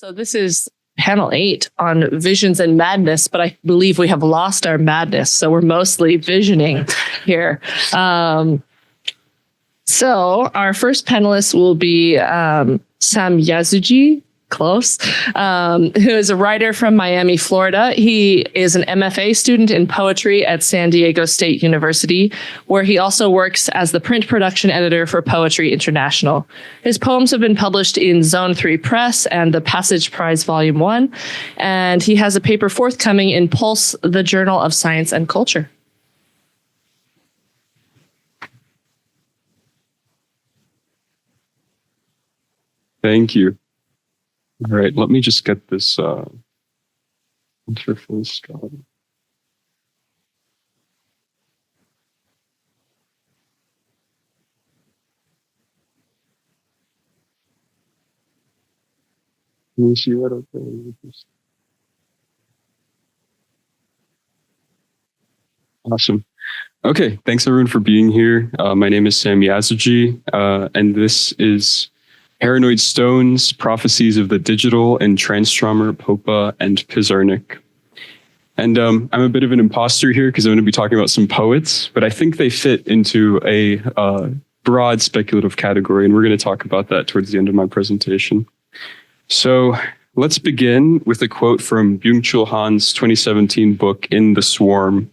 So this is panel 8 on visions and madness, but I believe we have lost our madness. So we're mostly visioning here. So our first panelist will be Sam Yazuji, close, who is a writer from Miami, Florida. He is an MFA student in poetry at San Diego State University, where he also works as the print production editor for Poetry International. His poems have been published in Zone 3 Press and the Passage Prize Volume 1, and he has a paper forthcoming in Pulse, the Journal of Science and Culture. Thank you. All right, let me just get this interface going. Let me see what I've done with this. Awesome. Okay, thanks everyone for being here. My name is Sam Yazuji, and this is Paranoid Stones, Prophecies of the Digital in Transtromer, Popa, and Pizarnik. And I'm a bit of an imposter here because I'm going to be talking about some poets, but I think they fit into a broad speculative category, and we're going to talk about that towards the end of my presentation. So let's begin with a quote from Byung-Chul Han's 2017 book, In the Swarm.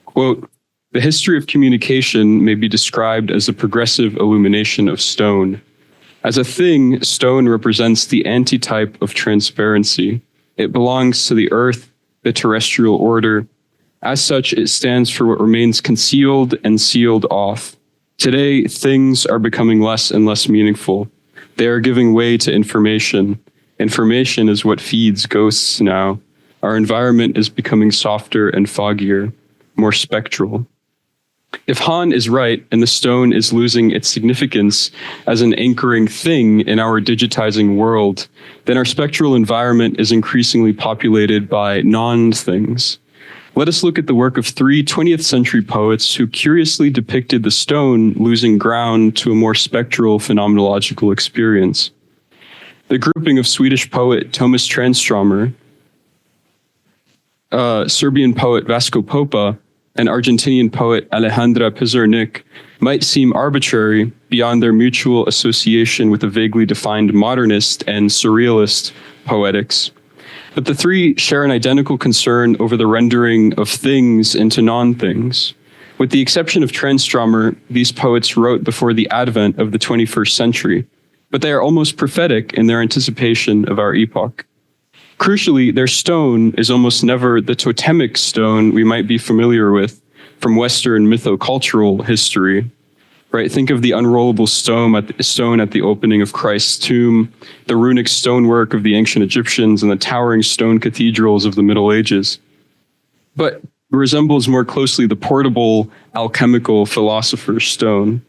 Quote, "The history of communication may be described as a progressive illumination of stone. As a thing, stone represents the antitype of transparency. It belongs to the earth, the terrestrial order. As such, it stands for what remains concealed and sealed off. Today, things are becoming less and less meaningful. They are giving way to information. Information is what feeds ghosts now. Our environment is becoming softer and foggier, more spectral." If Han is right and the stone is losing its significance as an anchoring thing in our digitizing world, then our spectral environment is increasingly populated by non-things. Let us look at the work of 3 20th century poets who curiously depicted the stone losing ground to a more spectral phenomenological experience. The grouping of Swedish poet Thomas Transtromer, Serbian poet Vasko Popa, and Argentinian poet Alejandra Pizarnik might seem arbitrary beyond their mutual association with a vaguely defined modernist and surrealist poetics. But the 3 share an identical concern over the rendering of things into non-things. With the exception of Transtromer, these poets wrote before the advent of the 21st century, but they are almost prophetic in their anticipation of our epoch. Crucially, their stone is almost never the totemic stone we might be familiar with from Western mythocultural history, right? Think of the unrollable stone at the opening of Christ's tomb, the runic stonework of the ancient Egyptians, and the towering stone cathedrals of the Middle Ages. But resembles more closely the portable, alchemical philosopher's stone.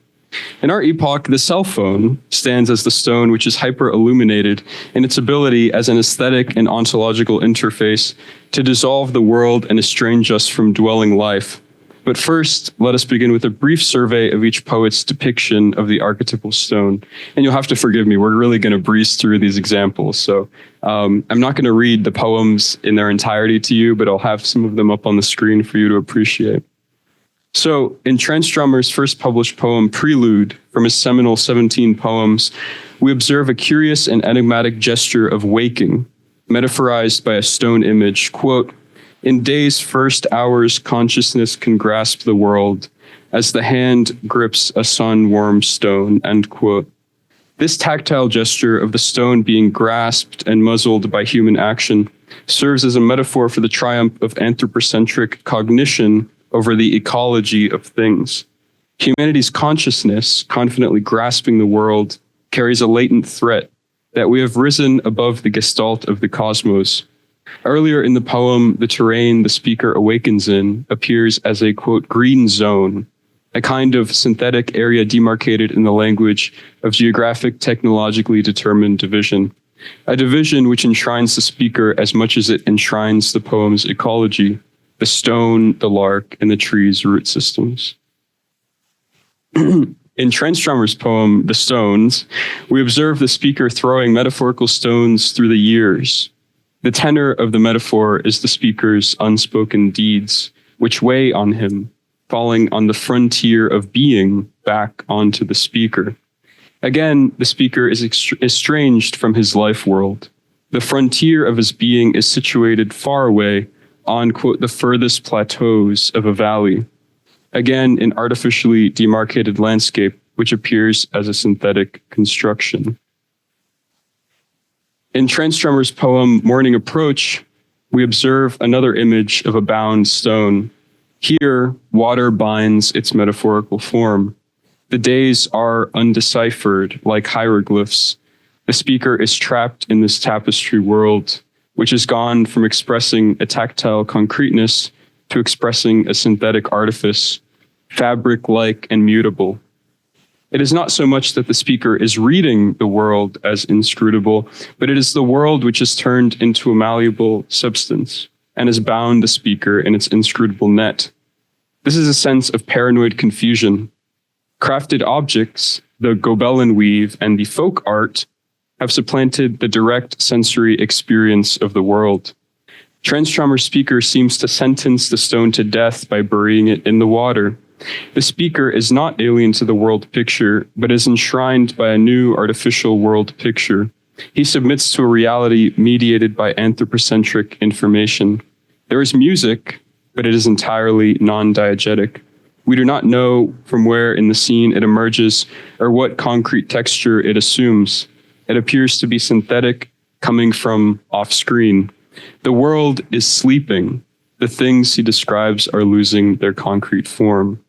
In our epoch, the cell phone stands as the stone which is hyper-illuminated in its ability as an aesthetic and ontological interface to dissolve the world and estrange us from dwelling life. But first, let us begin with a brief survey of each poet's depiction of the archetypal stone. And you'll have to forgive me, we're really going to breeze through these examples. So I'm not going to read the poems in their entirety to you, but I'll have some of them up on the screen for you to appreciate. So, in Transtromer's first published poem, Prelude, from his seminal 17 poems, we observe a curious and enigmatic gesture of waking, metaphorized by a stone image. Quote, "In day's first hours, consciousness can grasp the world as the hand grips a sun-warm stone," end quote. This tactile gesture of the stone being grasped and muzzled by human action serves as a metaphor for the triumph of anthropocentric cognition over the ecology of things. Humanity's consciousness, confidently grasping the world, carries a latent threat that we have risen above the gestalt of the cosmos. Earlier in the poem, the terrain the speaker awakens in appears as a, quote, green zone, a kind of synthetic area demarcated in the language of geographic, technologically determined division, a division which enshrines the speaker as much as it enshrines the poem's ecology, the stone, the lark, and the tree's root systems. In Tranströmer's poem, The Stones, we observe the speaker throwing metaphorical stones through the years. The tenor of the metaphor is the speaker's unspoken deeds, which weigh on him, falling on the frontier of being back onto the speaker. Again, the speaker is estranged from his life world. The frontier of his being is situated far away on, quote, the furthest plateaus of a valley. Again, an artificially demarcated landscape, which appears as a synthetic construction. In Tranströmer's poem, Morning Approach, we observe another image of a bound stone. Here, water binds its metaphorical form. The days are undeciphered like hieroglyphs. The speaker is trapped in this tapestry world, which has gone from expressing a tactile concreteness to expressing a synthetic artifice, fabric-like and mutable. It is not so much that the speaker is reading the world as inscrutable, but it is the world which is turned into a malleable substance and has bound the speaker in its inscrutable net. This is a sense of paranoid confusion. Crafted objects, the Gobelin weave and the folk art, have supplanted the direct sensory experience of the world. Tranströmer's speaker seems to sentence the stone to death by burying it in the water. The speaker is not alien to the world picture, but is enshrined by a new artificial world picture. He submits to a reality mediated by anthropocentric information. There is music, but it is entirely non-diegetic. We do not know from where in the scene it emerges or what concrete texture it assumes. It appears to be synthetic, coming from off-screen. The world is sleeping. The things he describes are losing their concrete form.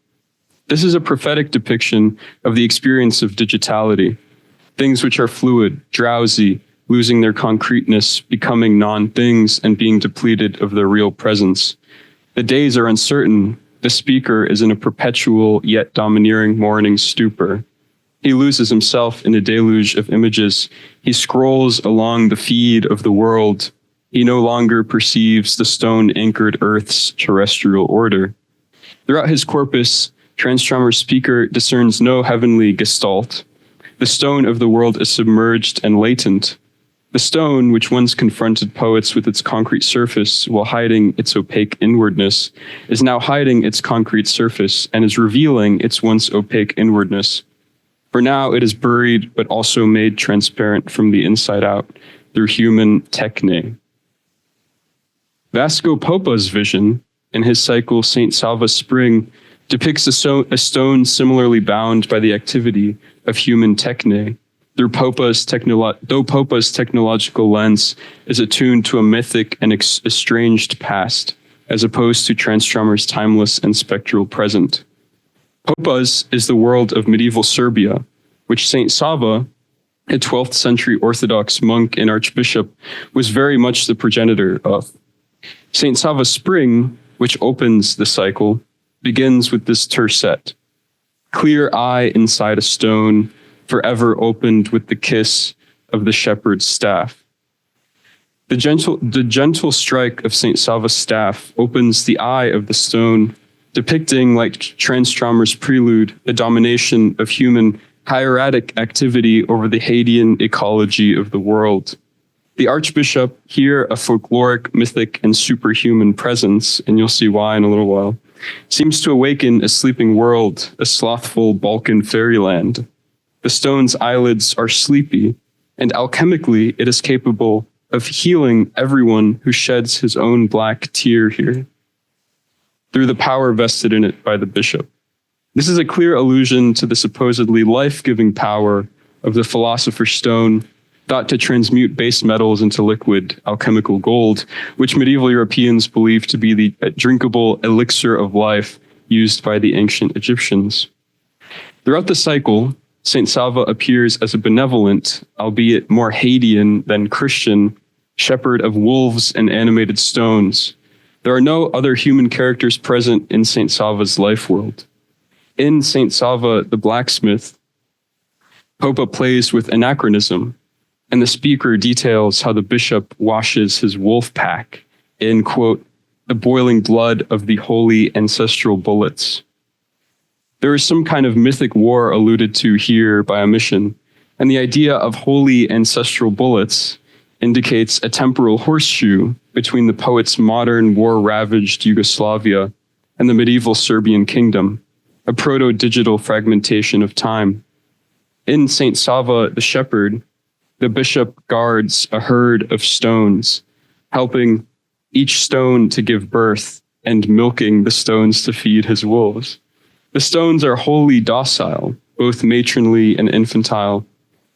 This is a prophetic depiction of the experience of digitality. Things which are fluid, drowsy, losing their concreteness, becoming non-things, and being depleted of their real presence. The days are uncertain. The speaker is in a perpetual yet domineering morning stupor. He loses himself in a deluge of images. He scrolls along the feed of the world. He no longer perceives the stone-anchored Earth's terrestrial order. Throughout his corpus, Tranströmer's speaker discerns no heavenly gestalt. The stone of the world is submerged and latent. The stone, which once confronted poets with its concrete surface while hiding its opaque inwardness, is now hiding its concrete surface and is revealing its once opaque inwardness. For now, it is buried, but also made transparent from the inside out through human techne. Vasco Popa's vision, in his cycle St. Salva's Spring, depicts a stone similarly bound by the activity of human techne. Though Popa's technological lens is attuned to a mythic and estranged past, as opposed to Tranströmer's timeless and spectral present. Popa's is the world of medieval Serbia, which St. Sava, a 12th century Orthodox monk and archbishop, was very much the progenitor of. St. Sava's Spring, which opens the cycle, begins with this tercet. Clear eye inside a stone, forever opened with the kiss of the shepherd's staff. The gentle strike of St. Salva's staff opens the eye of the stone, depicting, like Tranströmer's prelude, the domination of human hieratic activity over the Hadean ecology of the world. The archbishop, here a folkloric, mythic, and superhuman presence, and you'll see why in a little while, seems to awaken a sleeping world, a slothful Balkan fairyland. The stone's eyelids are sleepy, and alchemically it is capable of healing everyone who sheds his own black tear here, through the power vested in it by the bishop. This is a clear allusion to the supposedly life-giving power of the philosopher's stone, thought to transmute base metals into liquid alchemical gold, which medieval Europeans believed to be the drinkable elixir of life used by the ancient Egyptians. Throughout the cycle, St. Salva appears as a benevolent, albeit more Hadean than Christian, shepherd of wolves and animated stones. There are no other human characters present in St. Salva's life world. In St. Salva the blacksmith, Popa plays with anachronism, and the speaker details how the bishop washes his wolf pack in, quote, the boiling blood of the holy ancestral bullets. There is some kind of mythic war alluded to here by omission, and the idea of holy ancestral bullets indicates a temporal horseshoe between the poet's modern war-ravaged Yugoslavia and the medieval Serbian kingdom, a proto-digital fragmentation of time. In Saint Sava the Shepherd, the bishop guards a herd of stones, helping each stone to give birth and milking the stones to feed his wolves. The stones are wholly docile, both matronly and infantile,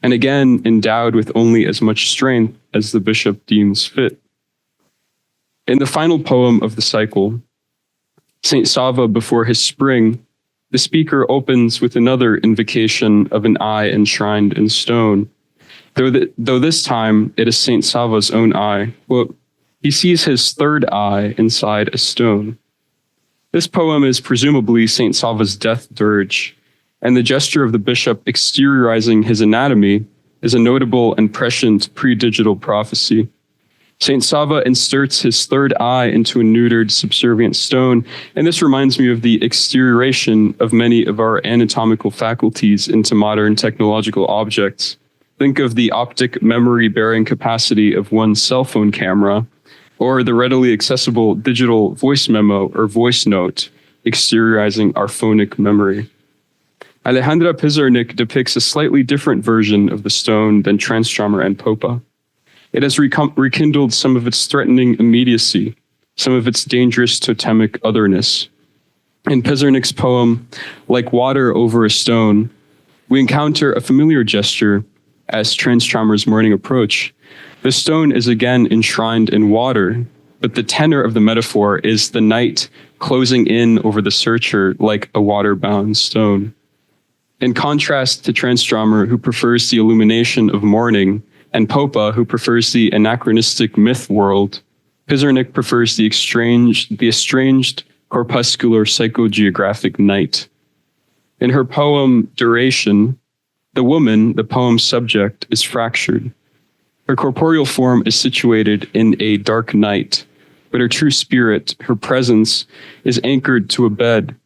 and again endowed with only as much strength as the bishop deems fit. In the final poem of the cycle, Saint Sava before his spring, the speaker opens with another invocation of an eye enshrined in stone, though this time it is Saint Sava's own eye. Quote, he sees his third eye inside a stone. This poem is presumably Saint Sava's death dirge, and the gesture of the bishop exteriorizing his anatomy is a notable and prescient pre-digital prophecy. Saint Sava inserts his third eye into a neutered subservient stone, and this reminds me of the exterioration of many of our anatomical faculties into modern technological objects. Think of the optic memory bearing capacity of one cell phone camera, or the readily accessible digital voice memo or voice note exteriorizing our phonic memory. Alejandra Pizarnik depicts a slightly different version of the stone than Transtromer and Popa. It has rekindled some of its threatening immediacy, some of its dangerous totemic otherness. In Pizarnik's poem, Like Water Over a Stone, we encounter a familiar gesture as Transtromer's morning approach. The stone is again enshrined in water, but the tenor of the metaphor is the night closing in over the searcher like a water-bound stone. In contrast to Transtromer, who prefers the illumination of morning, and Popa, who prefers the anachronistic myth world, Pizarnik prefers the estranged corpuscular psychogeographic night. In her poem Duration, the woman, the poem's subject, is fractured. Her corporeal form is situated in a dark night, but her true spirit, her presence, is anchored to a bed.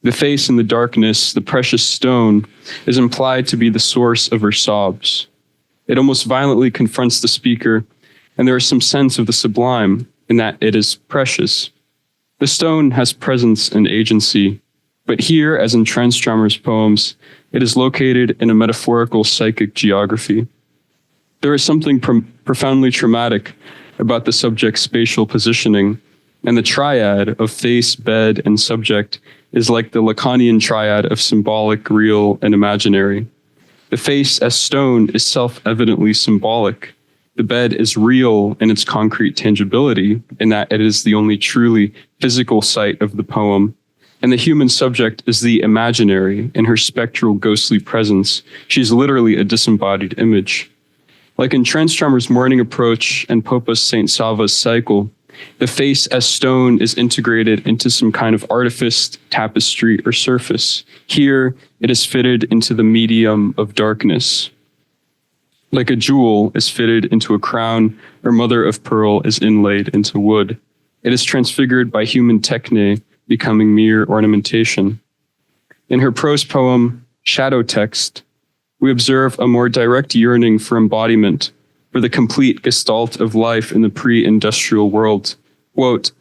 The face in the darkness, the precious stone, is implied to be the source of her sobs. It almost violently confronts the speaker, and there is some sense of the sublime in that it is precious. The stone has presence and agency, but here, as in Transtromer's poems, it is located in a metaphorical psychic geography. There is something profoundly traumatic about the subject's spatial positioning, and the triad of face, bed, and subject is like the Lacanian triad of symbolic, real, and imaginary. The face as stone is self-evidently symbolic. The bed is real in its concrete tangibility, in that it is the only truly physical site of the poem. And the human subject is the imaginary in her spectral, ghostly presence. She's literally a disembodied image. Like in Transtromer's morning approach and Popa's Saint Sava's cycle, the face as stone is integrated into some kind of artifice, tapestry, or surface. Here, it is fitted into the medium of darkness. Like a jewel is fitted into a crown, or mother of pearl is inlaid into wood. It is transfigured by human techne, becoming mere ornamentation. In her prose poem, Shadow Text, we observe a more direct yearning for embodiment, for the complete gestalt of life in the pre-industrial world. Quote,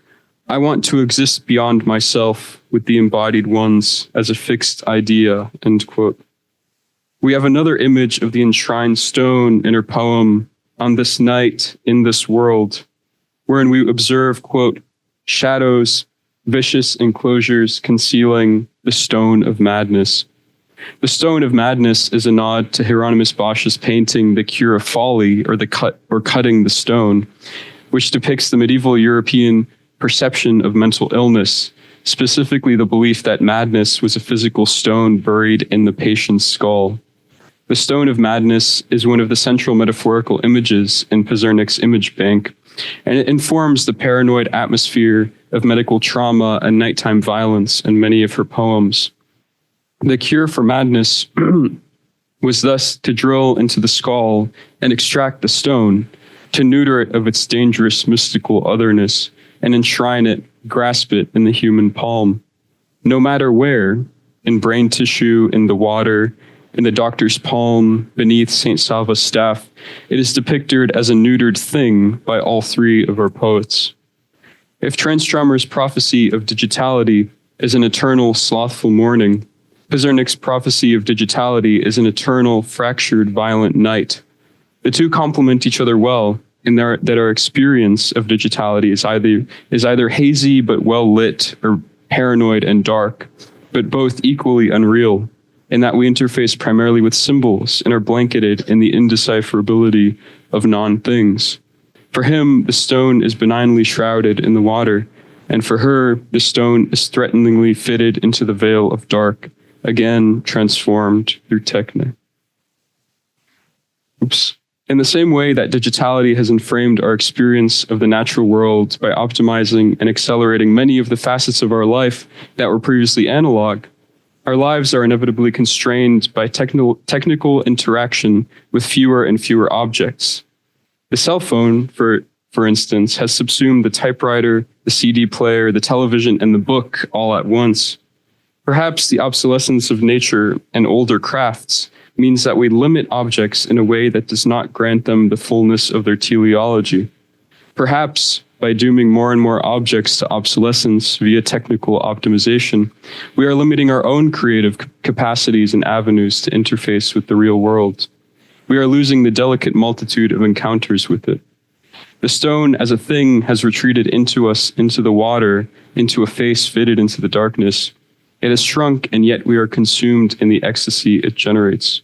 I want to exist beyond myself with the embodied ones as a fixed idea, end quote. We have another image of the enshrined stone in her poem, On This Night, in This World, wherein we observe, quote, shadows, vicious enclosures concealing the stone of madness. The Stone of Madness is a nod to Hieronymus Bosch's painting The Cure of Folly, or Cutting the Stone, which depicts the medieval European perception of mental illness, specifically the belief that madness was a physical stone buried in the patient's skull. The Stone of Madness is one of the central metaphorical images in Pizarnik's image bank, and it informs the paranoid atmosphere of medical trauma and nighttime violence in many of her poems. The cure for madness was thus to drill into the skull and extract the stone, to neuter it of its dangerous mystical otherness, and enshrine it, grasp it in the human palm. No matter where, in brain tissue, in the water, in the doctor's palm, beneath St. Salva's staff, it is depicted as a neutered thing by all three of our poets. If Tranströmer's prophecy of digitality is an eternal slothful morning, Pizarnik's prophecy of digitality is an eternal fractured violent night. The two complement each other well in that our experience of digitality is either hazy but well lit, or paranoid and dark, but both equally unreal, in that we interface primarily with symbols and are blanketed in the indecipherability of non-things. For him, the stone is benignly shrouded in the water, and for her, the stone is threateningly fitted into the veil of dark, again transformed through techne. In the same way that digitality has inframed our experience of the natural world by optimizing and accelerating many of the facets of our life that were previously analog, our lives are inevitably constrained by technical interaction with fewer and fewer objects. The cell phone, for instance, has subsumed the typewriter, the CD player, the television, and the book all at once. Perhaps the obsolescence of nature and older crafts means that we limit objects in a way that does not grant them the fullness of their teleology. Perhaps by dooming more and more objects to obsolescence via technical optimization, we are limiting our own creative capacities and avenues to interface with the real world. We are losing the delicate multitude of encounters with it. The stone as a thing has retreated into us, into the water, into a face fitted into the darkness. It has shrunk, and yet we are consumed in the ecstasy it generates.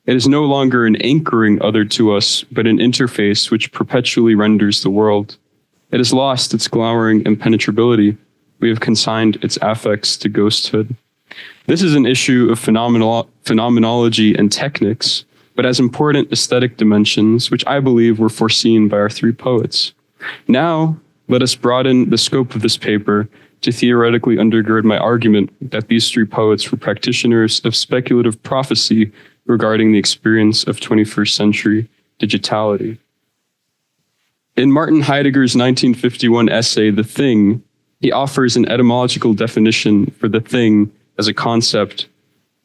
It is no longer an anchoring other to us, but an interface which perpetually renders the world. It has lost its glowering impenetrability. We have consigned its affects to ghosthood. This is an issue of phenomenology and techniques, but has important aesthetic dimensions, which I believe were foreseen by our three poets. Now, let us broaden the scope of this paper to theoretically undergird my argument that these three poets were practitioners of speculative prophecy regarding the experience of 21st century digitality. In Martin Heidegger's 1951 essay, The Thing, he offers an etymological definition for the thing as a concept.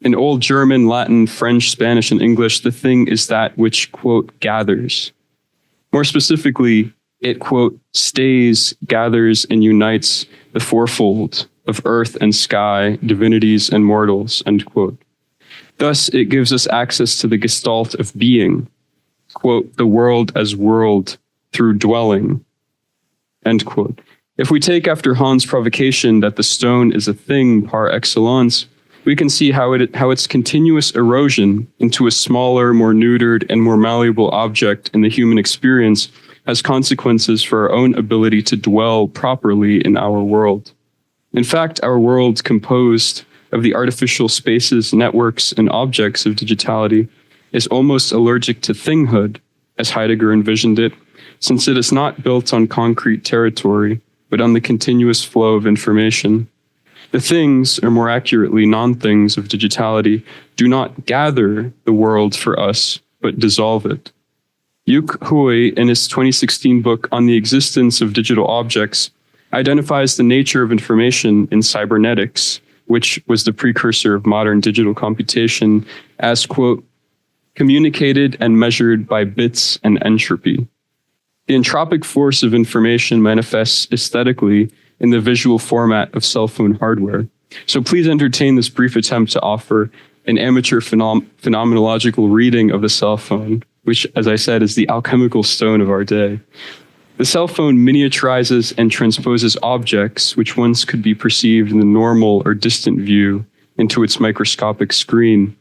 In Old German, Latin, French, Spanish, and English, the thing is that which, quote, gathers. More specifically, it, quote, stays, gathers, and unites the fourfold of earth and sky, divinities and mortals, end quote. Thus, it gives us access to the gestalt of being, quote, the world as world through dwelling, end quote. If we take after Hahn's provocation that the stone is a thing par excellence, we can see how its continuous erosion into a smaller, more neutered, and more malleable object in the human experience has consequences for our own ability to dwell properly in our world. In fact, our world, composed of the artificial spaces, networks, and objects of digitality, is almost allergic to thinghood, as Heidegger envisioned it, since it is not built on concrete territory, but on the continuous flow of information. The things, or more accurately, non-things of digitality, do not gather the world for us, but dissolve it. Yuk Hui, in his 2016 book on the existence of digital objects, identifies the nature of information in cybernetics, which was the precursor of modern digital computation, as, quote, communicated and measured by bits and entropy. The entropic force of information manifests aesthetically in the visual format of cell phone hardware. So please entertain this brief attempt to offer an amateur phenomenological reading of the cell phone, which, as I said, is the alchemical stone of our day. The cell phone miniaturizes and transposes objects which once could be perceived in the normal or distant view into its microscopic screen.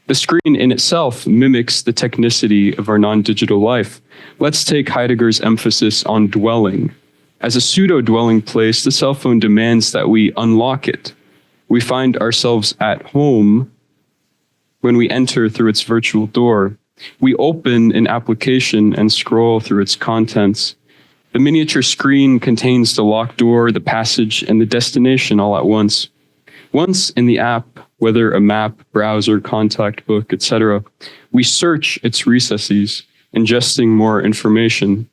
The screen in itself mimics the technicity of our non-digital life. Let's take Heidegger's emphasis on dwelling. As a pseudo-dwelling place, the cell phone demands that we unlock it. We find ourselves at home when we enter through its virtual door. We open an application and scroll through its contents. The miniature screen contains the locked door, the passage, and the destination all at once. Once in the app, whether a map, browser, contact book, etc., we search its recesses, ingesting more information.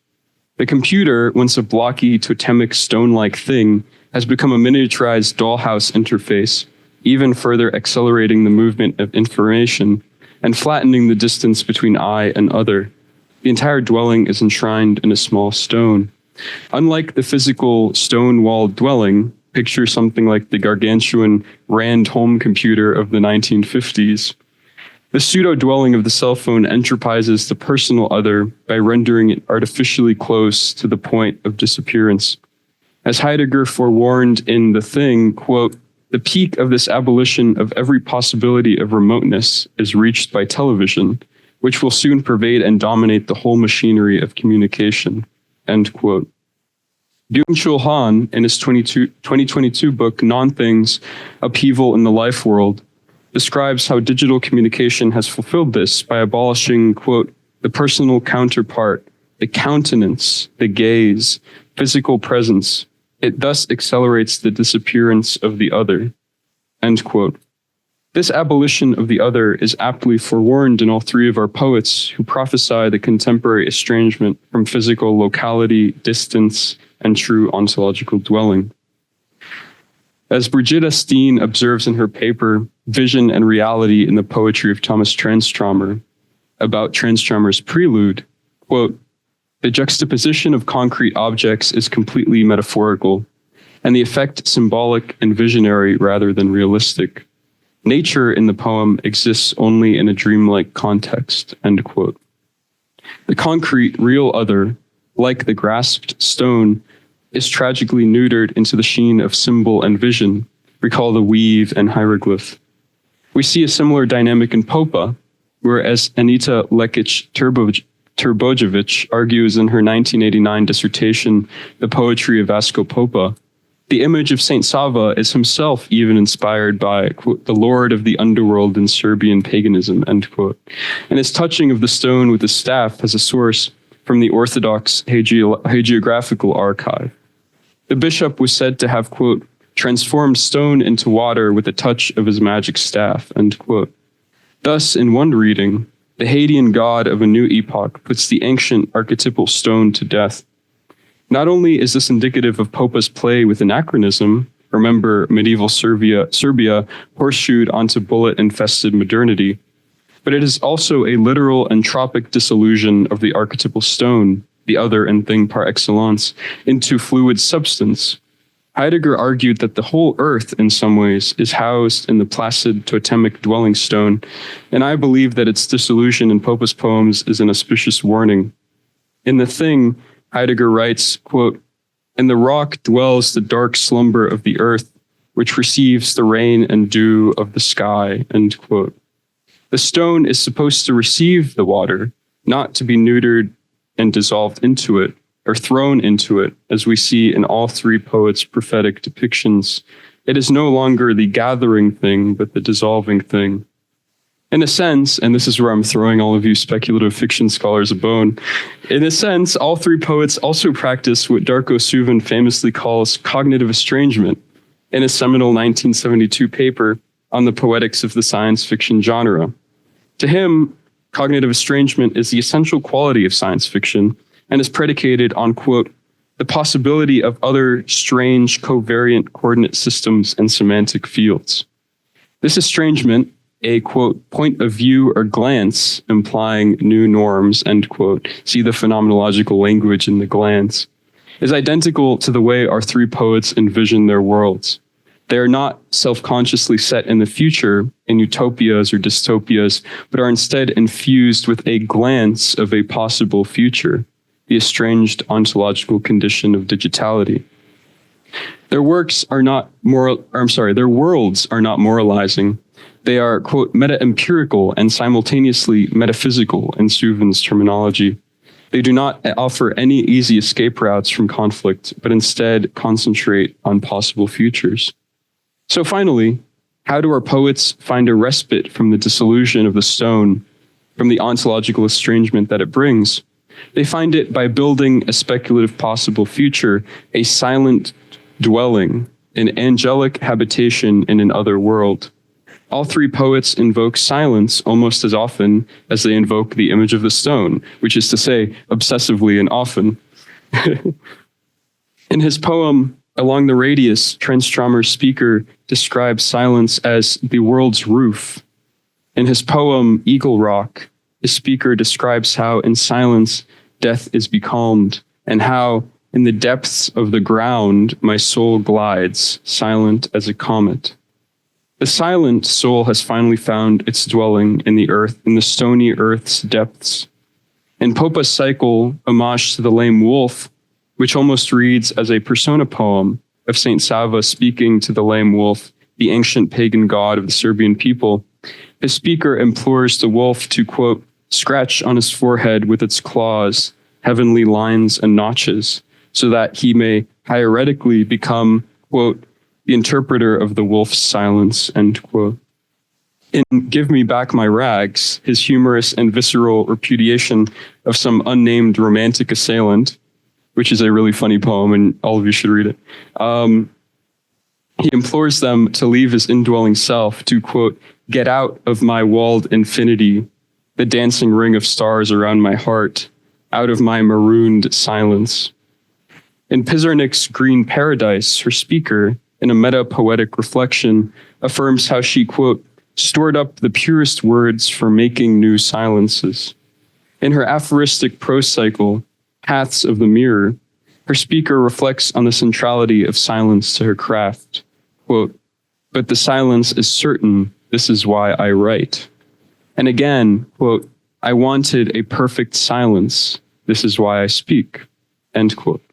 The computer, once a blocky, totemic, stone-like thing, has become a miniaturized dollhouse interface, even further accelerating the movement of information and flattening the distance between I and other. The entire dwelling is enshrined in a small stone. Unlike the physical stone-walled dwelling, picture something like the gargantuan Rand home computer of the 1950s. The pseudo-dwelling of the cell phone entropizes the personal other by rendering it artificially close to the point of disappearance. As Heidegger forewarned in The Thing, quote, "The peak of this abolition of every possibility of remoteness is reached by television, which will soon pervade and dominate the whole machinery of communication," end quote. Byung-Chul Han, in his 2022 book, Non-Things, Upheaval in the Life World, describes how digital communication has fulfilled this by abolishing, quote, "the personal counterpart, the countenance, the gaze, physical presence. It thus accelerates the disappearance of the other," end quote. This abolition of the other is aptly forewarned in all three of our poets who prophesy the contemporary estrangement from physical locality, distance, and true ontological dwelling. As Brigitta Steen observes in her paper, Vision and Reality in the Poetry of Thomas Tranströmer, about Tranströmer's prelude, quote, "The juxtaposition of concrete objects is completely metaphorical, and the effect symbolic and visionary rather than realistic. Nature in the poem exists only in a dreamlike context," end quote. The concrete, real other, like the grasped stone, is tragically neutered into the sheen of symbol and vision. Recall the weave and hieroglyph. We see a similar dynamic in Popa, where, as Anita Lekic-Turbojevic argues in her 1989 dissertation, The Poetry of Vasco Popa, the image of Saint Sava is himself even inspired by, quote, "the lord of the underworld in Serbian paganism," end quote. And his touching of the stone with the staff has a source from the Orthodox hagiographical archive. The bishop was said to have, quote, "transformed stone into water with a touch of his magic staff," end quote. Thus, in one reading, the Hadean god of a new epoch puts the ancient archetypal stone to death. Not only is this indicative of Popa's play with anachronism, remember medieval Serbia horseshoed onto bullet-infested modernity, but it is also a literal entropic dissolution of the archetypal stone, the other and thing par excellence, into fluid substance. Heidegger argued that the whole earth, in some ways, is housed in the placid totemic dwelling stone, and I believe that its dissolution in Popa's poems is an auspicious warning. In The Thing, Heidegger writes, quote, "In the rock dwells the dark slumber of the earth, which receives the rain and dew of the sky," end quote. The stone is supposed to receive the water, not to be neutered and dissolved into it, or thrown into it, as we see in all three poets' prophetic depictions. It is no longer the gathering thing, but the dissolving thing. In a sense, and this is where I'm throwing all of you speculative fiction scholars a bone, in a sense, all three poets also practice what Darko Suvin famously calls cognitive estrangement in a seminal 1972 paper on the poetics of the science fiction genre. To him, cognitive estrangement is the essential quality of science fiction and is predicated on, quote, "the possibility of other strange covariant coordinate systems and semantic fields." This estrangement, a, quote, "point of view or glance implying new norms," end quote, see the phenomenological language in the glance, is identical to the way our three poets envision their worlds. They are not self-consciously set in the future in utopias or dystopias, but are instead infused with a glance of a possible future, the estranged ontological condition of digitality. Their worlds are not moralizing. They are, quote, "meta-empirical and simultaneously metaphysical," in Suvin's terminology. They do not offer any easy escape routes from conflict, but instead concentrate on possible futures. So finally, how do our poets find a respite from the dissolution of the stone, from the ontological estrangement that it brings? They find it by building a speculative possible future, a silent dwelling, an angelic habitation in an other world. All three poets invoke silence almost as often as they invoke the image of the stone, which is to say, obsessively and often. In his poem, Along the Radius, Tranströmer's speaker describes silence as the world's roof. In his poem, Eagle Rock, the speaker describes how in silence death is becalmed, and how in the depths of the ground my soul glides, silent as a comet. The silent soul has finally found its dwelling in the earth, in the stony earth's depths. In Popa's cycle, Homage to the Lame Wolf, which almost reads as a persona poem of Saint Sava speaking to the lame wolf, the ancient pagan god of the Serbian people, the speaker implores the wolf to, quote, scratch on his forehead with its claws, heavenly lines and notches, so that he may hieretically become, quote, the interpreter of the wolf's silence, end quote. In Give Me Back My Rags, his humorous and visceral repudiation of some unnamed romantic assailant, which is a really funny poem, and all of you should read it. He implores them to leave his indwelling self to, quote, get out of my walled infinity, the dancing ring of stars around my heart, out of my marooned silence. In Pizarnik's Green Paradise, her speaker, in a meta-poetic reflection, affirms how she, quote, stored up the purest words for making new silences. In her aphoristic prose cycle, Paths of the Mirror, her speaker reflects on the centrality of silence to her craft. Quote, but the silence is certain, this is why I write. And again, quote, I wanted a perfect silence, this is why I speak, end quote.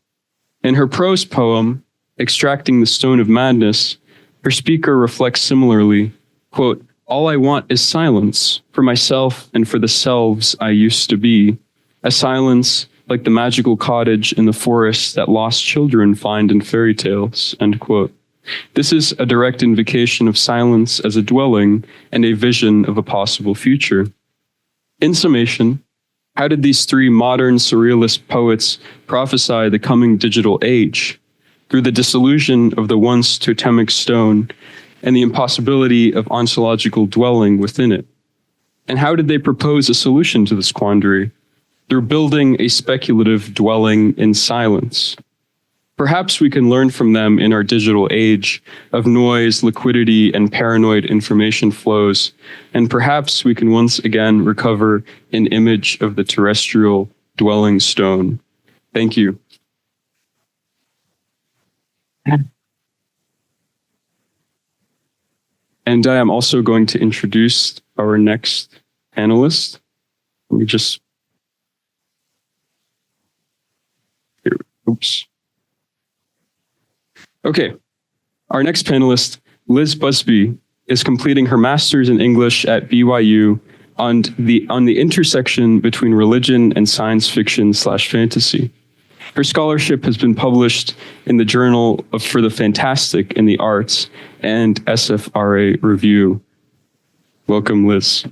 In her prose poem, Extracting the Stone of Madness, her speaker reflects similarly, quote, all I want is silence for myself and for the selves I used to be, a silence like the magical cottage in the forest that lost children find in fairy tales, end quote. This is a direct invocation of silence as a dwelling and a vision of a possible future. In summation, how did these three modern surrealist poets prophesy the coming digital age? Through the dissolution of the once totemic stone and the impossibility of ontological dwelling within it. And how did they propose a solution to this quandary? Through building a speculative dwelling in silence. Perhaps we can learn from them in our digital age of noise, liquidity, and paranoid information flows, and perhaps we can once again recover an image of the terrestrial dwelling stone. Thank you. And I am also going to introduce our next panelist. Let me just... Oops. Okay, our next panelist, Liz Busby, is completing her master's in English at BYU on the intersection between religion and science fiction/fantasy. Her scholarship has been published in the Journal for the Fantastic in the Arts and SFRA Review. Welcome, Liz.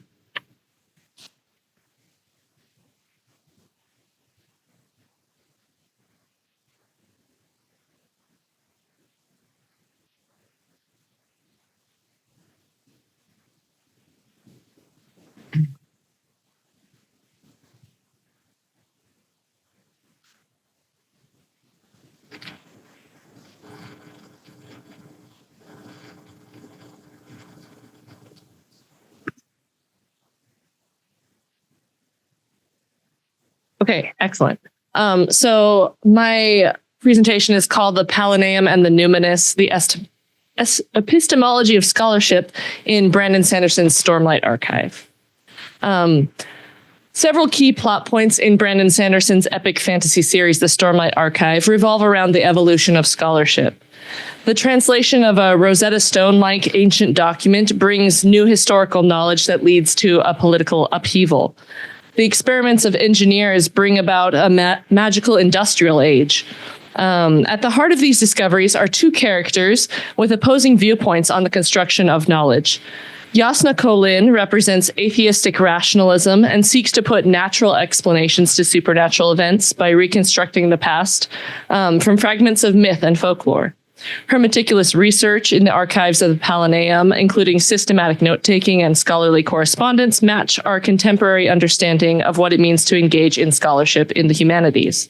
Okay, excellent. So my presentation is called The Palanaeum and the Numinous, the Epistemology of Scholarship in Brandon Sanderson's Stormlight Archive. Several key plot points in Brandon Sanderson's epic fantasy series, The Stormlight Archive, revolve around the evolution of scholarship. The translation of a Rosetta Stone-like ancient document brings new historical knowledge that leads to a political upheaval. The experiments of engineers bring about a magical industrial age. At the heart of these discoveries are two characters with opposing viewpoints on the construction of knowledge. Jasna Kolin represents atheistic rationalism and seeks to put natural explanations to supernatural events by reconstructing the past from fragments of myth and folklore. Her meticulous research in the archives of the Palanaeum, including systematic note-taking and scholarly correspondence, match our contemporary understanding of what it means to engage in scholarship in the humanities.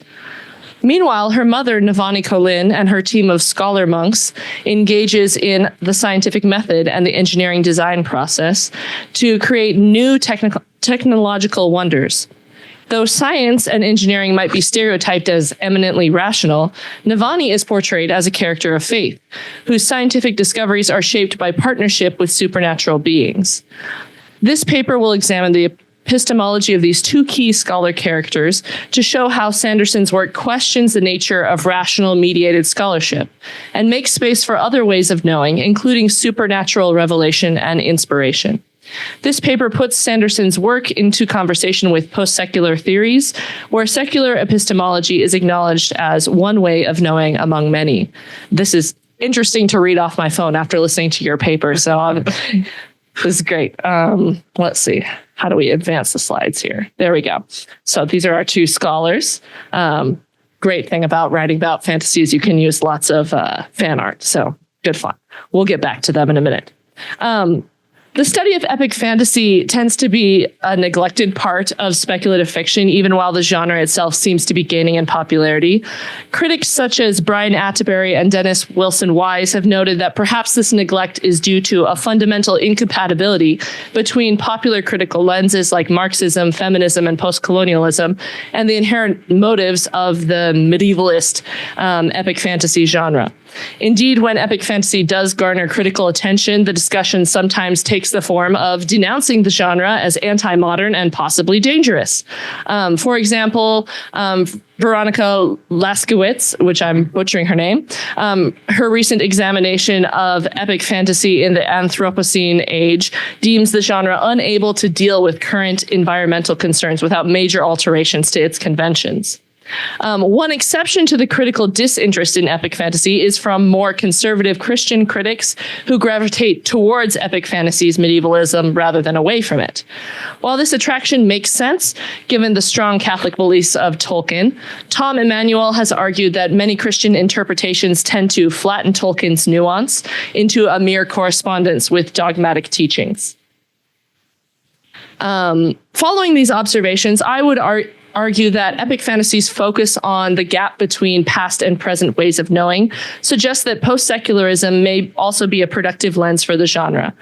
Meanwhile, her mother, Navani Colin, and her team of scholar monks engages in the scientific method and the engineering design process to create new technological wonders. Though science and engineering might be stereotyped as eminently rational, Navani is portrayed as a character of faith, whose scientific discoveries are shaped by partnership with supernatural beings. This paper will examine the epistemology of these two key scholar characters to show how Sanderson's work questions the nature of rational mediated scholarship and makes space for other ways of knowing, including supernatural revelation and inspiration. This paper puts Sanderson's work into conversation with post-secular theories, where secular epistemology is acknowledged as one way of knowing among many. This is interesting to read off my phone after listening to your paper, so this is great. Let's see. How do we advance the slides here? There we go. So these are our two scholars. Great thing about writing about fantasy is you can use lots of fan art. So good fun. We'll get back to them in a minute. The study of epic fantasy tends to be a neglected part of speculative fiction, even while the genre itself seems to be gaining in popularity. Critics such as Brian Atteberry and Dennis Wilson Wise have noted that perhaps this neglect is due to a fundamental incompatibility between popular critical lenses like Marxism, feminism, and postcolonialism, and the inherent motives of the medievalist epic fantasy genre. Indeed, when epic fantasy does garner critical attention, the discussion sometimes takes the form of denouncing the genre as anti-modern and possibly dangerous. For example, Veronica Laskowitz, which I'm butchering her name, her recent examination of epic fantasy in the Anthropocene age deems the genre unable to deal with current environmental concerns without major alterations to its conventions. One exception to the critical disinterest in epic fantasy is from more conservative Christian critics who gravitate towards epic fantasy's medievalism rather than away from it. While this attraction makes sense, given the strong Catholic beliefs of Tolkien, Tom Emanuel has argued that many Christian interpretations tend to flatten Tolkien's nuance into a mere correspondence with dogmatic teachings. Following these observations, I would argue that epic fantasy's focus on the gap between past and present ways of knowing suggests that post-secularism may also be a productive lens for the genre.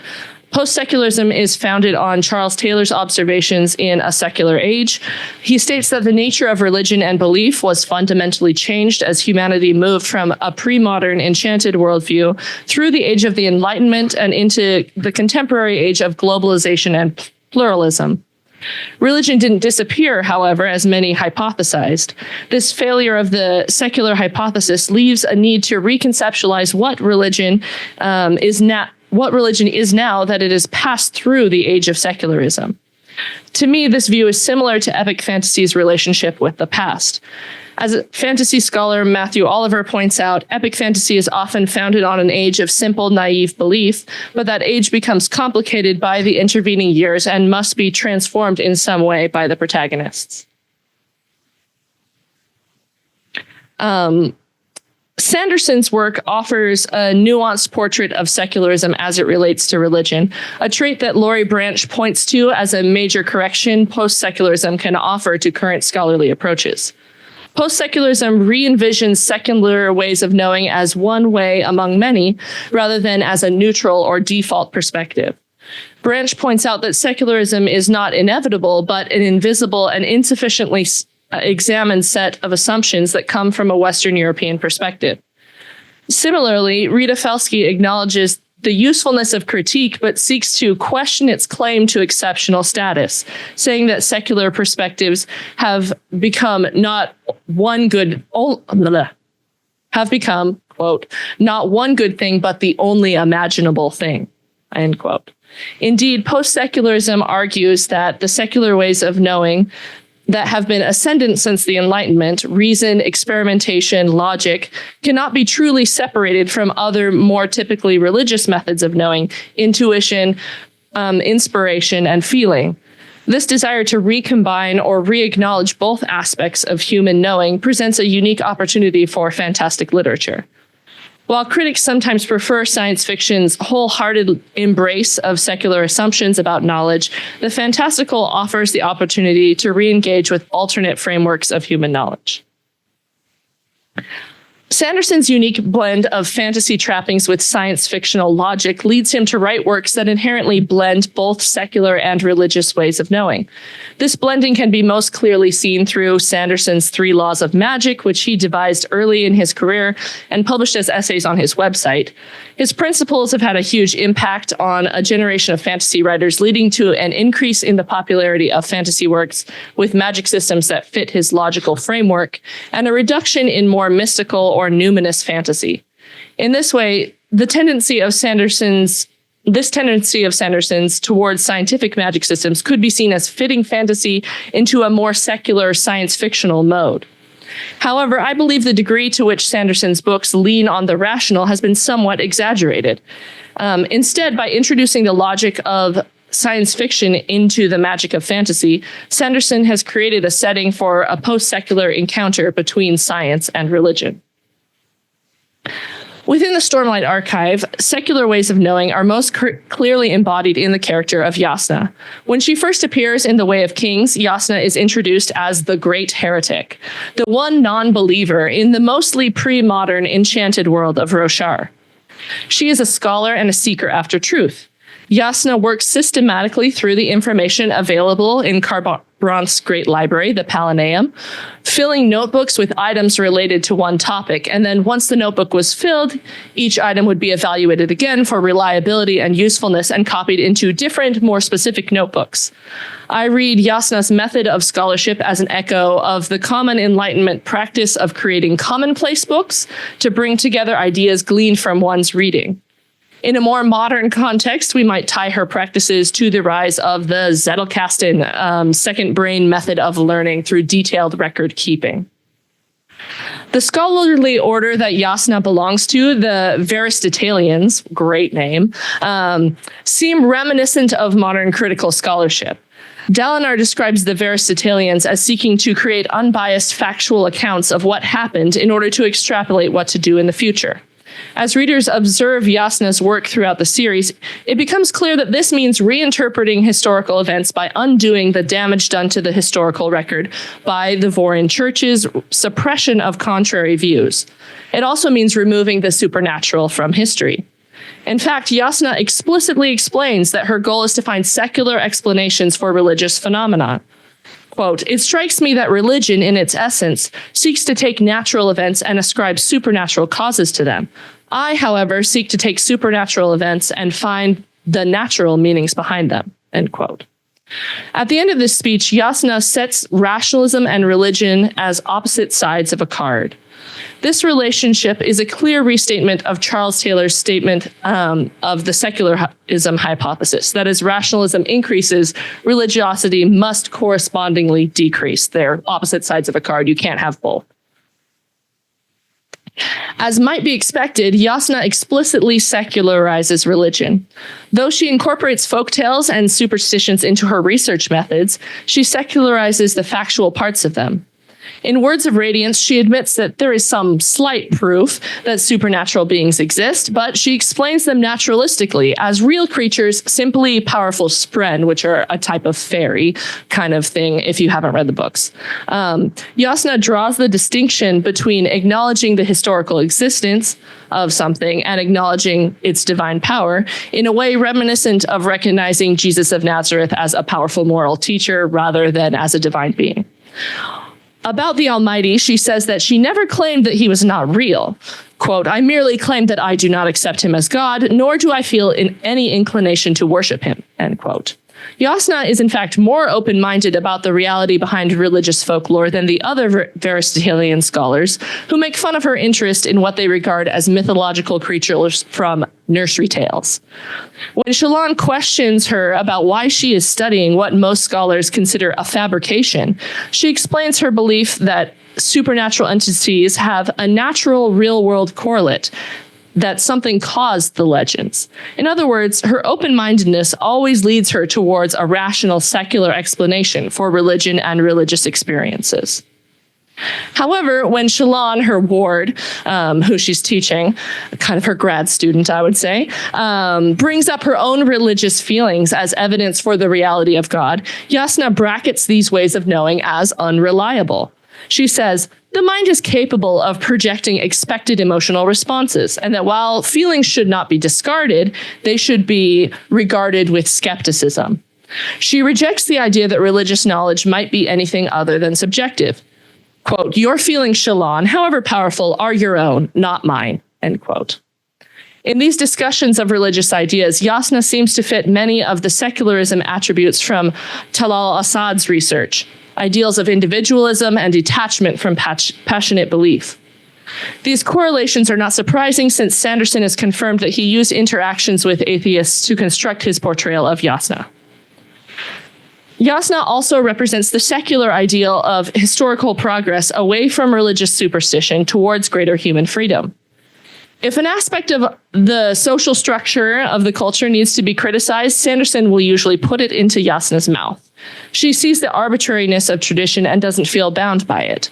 Post-secularism is founded on Charles Taylor's observations in A Secular Age. He states that the nature of religion and belief was fundamentally changed as humanity moved from a pre-modern enchanted worldview through the age of the Enlightenment and into the contemporary age of globalization and pluralism. Religion didn't disappear, however, as many hypothesized. This failure of the secular hypothesis leaves a need to reconceptualize what religion is now that it has passed through the age of secularism. To me, this view is similar to epic fantasy's relationship with the past. As a fantasy scholar Matthew Oliver points out, epic fantasy is often founded on an age of simple, naive belief, but that age becomes complicated by the intervening years and must be transformed in some way by the protagonists. Sanderson's work offers a nuanced portrait of secularism as it relates to religion, a trait that Laurie Branch points to as a major correction post-secularism can offer to current scholarly approaches. Post-secularism re-envisions secular ways of knowing as one way among many, rather than as a neutral or default perspective. Branch points out that secularism is not inevitable, but an invisible and insufficiently examined set of assumptions that come from a Western European perspective. Similarly, Rita Felsky acknowledges the usefulness of critique, but seeks to question its claim to exceptional status, saying that secular perspectives have become quote, not one good thing, but the only imaginable thing, end quote. Indeed, post-secularism argues that the secular ways of knowing that have been ascendant since the Enlightenment, reason, experimentation, logic, cannot be truly separated from other more typically religious methods of knowing, intuition, inspiration, and feeling. This desire to recombine or re-acknowledge both aspects of human knowing presents a unique opportunity for fantastic literature. While critics sometimes prefer science fiction's wholehearted embrace of secular assumptions about knowledge, the fantastical offers the opportunity to re-engage with alternate frameworks of human knowledge. Sanderson's unique blend of fantasy trappings with science fictional logic leads him to write works that inherently blend both secular and religious ways of knowing. This blending can be most clearly seen through Sanderson's 3 Laws of Magic, which he devised early in his career and published as essays on his website. His principles have had a huge impact on a generation of fantasy writers, leading to an increase in the popularity of fantasy works with magic systems that fit his logical framework, and a reduction in more mystical or numinous fantasy. In this way, this tendency of Sanderson's towards scientific magic systems could be seen as fitting fantasy into a more secular science fictional mode. However, I believe the degree to which Sanderson's books lean on the rational has been somewhat exaggerated. Instead, by introducing the logic of science fiction into the magic of fantasy, Sanderson has created a setting for a post-secular encounter between science and religion. Within the Stormlight Archive, secular ways of knowing are most clearly embodied in the character of Jasna. When she first appears in The Way of Kings, Jasna is introduced as the Great Heretic, the one non-believer in the mostly pre-modern enchanted world of Roshar. She is a scholar and a seeker after truth. Jasna works systematically through the information available in Kharbranth's great library, the Palanaeum, filling notebooks with items related to one topic. And then once the notebook was filled, each item would be evaluated again for reliability and usefulness and copied into different, more specific notebooks. I read Jasna's method of scholarship as an echo of the common Enlightenment practice of creating commonplace books to bring together ideas gleaned from one's reading. In a more modern context, we might tie her practices to the rise of the Zettelkasten second brain method of learning through detailed record keeping. The scholarly order that Jasna belongs to, the Aristotelians, great name, seem reminiscent of modern critical scholarship. Dalinar describes the Aristotelians as seeking to create unbiased factual accounts of what happened in order to extrapolate what to do in the future. As readers observe Jasna's work throughout the series, it becomes clear that this means reinterpreting historical events by undoing the damage done to the historical record by the Vorin Church's suppression of contrary views. It also means removing the supernatural from history. In fact, Jasna explicitly explains that her goal is to find secular explanations for religious phenomena. Quote, "It strikes me that religion, in its essence, seeks to take natural events and ascribe supernatural causes to them. I, however, seek to take supernatural events and find the natural meanings behind them." End quote. At the end of this speech, Jasna sets rationalism and religion as opposite sides of a card. This relationship is a clear restatement of Charles Taylor's statement of the secularism hypothesis. That as rationalism increases, religiosity must correspondingly decrease. They're opposite sides of a card. You can't have both. As might be expected, Jasna explicitly secularizes religion. Though she incorporates folktales and superstitions into her research methods, she secularizes the factual parts of them. In Words of Radiance, she admits that there is some slight proof that supernatural beings exist, but she explains them naturalistically as real creatures, simply powerful spren, which are a type of fairy kind of thing if you haven't read the books. Jasna draws the distinction between acknowledging the historical existence of something and acknowledging its divine power in a way reminiscent of recognizing Jesus of Nazareth as a powerful moral teacher rather than as a divine being. About the Almighty, she says that she never claimed that he was not real. Quote, "I merely claim that I do not accept him as God, nor do I feel any inclination to worship him," end quote. Jasna is in fact more open-minded about the reality behind religious folklore than the other Aristotelian scholars, who make fun of her interest in what they regard as mythological creatures from nursery tales. When Shallan questions her about why she is studying what most scholars consider a fabrication, she explains her belief that supernatural entities have a natural real-world correlate, that something caused the legends. In other words, her open-mindedness always leads her towards a rational secular explanation for religion and religious experiences. However, when Shallan, her ward, who she's teaching, kind of her grad student, I would say, brings up her own religious feelings as evidence for the reality of God, Jasna brackets these ways of knowing as unreliable. She says, the mind is capable of projecting expected emotional responses, and that while feelings should not be discarded, they should be regarded with skepticism. She rejects the idea that religious knowledge might be anything other than subjective. Quote, "Your feelings, Shalon, however powerful, are your own, not mine," end quote. In these discussions of religious ideas, Yasna seems to fit many of the secularism attributes from Talal Assad's research, ideals of individualism and detachment from passionate belief. These correlations are not surprising, since Sanderson has confirmed that he used interactions with atheists to construct his portrayal of Yasna. Yasna also represents the secular ideal of historical progress away from religious superstition towards greater human freedom. If an aspect of the social structure of the culture needs to be criticized, Sanderson will usually put it into Yasna's mouth. She sees the arbitrariness of tradition and doesn't feel bound by it.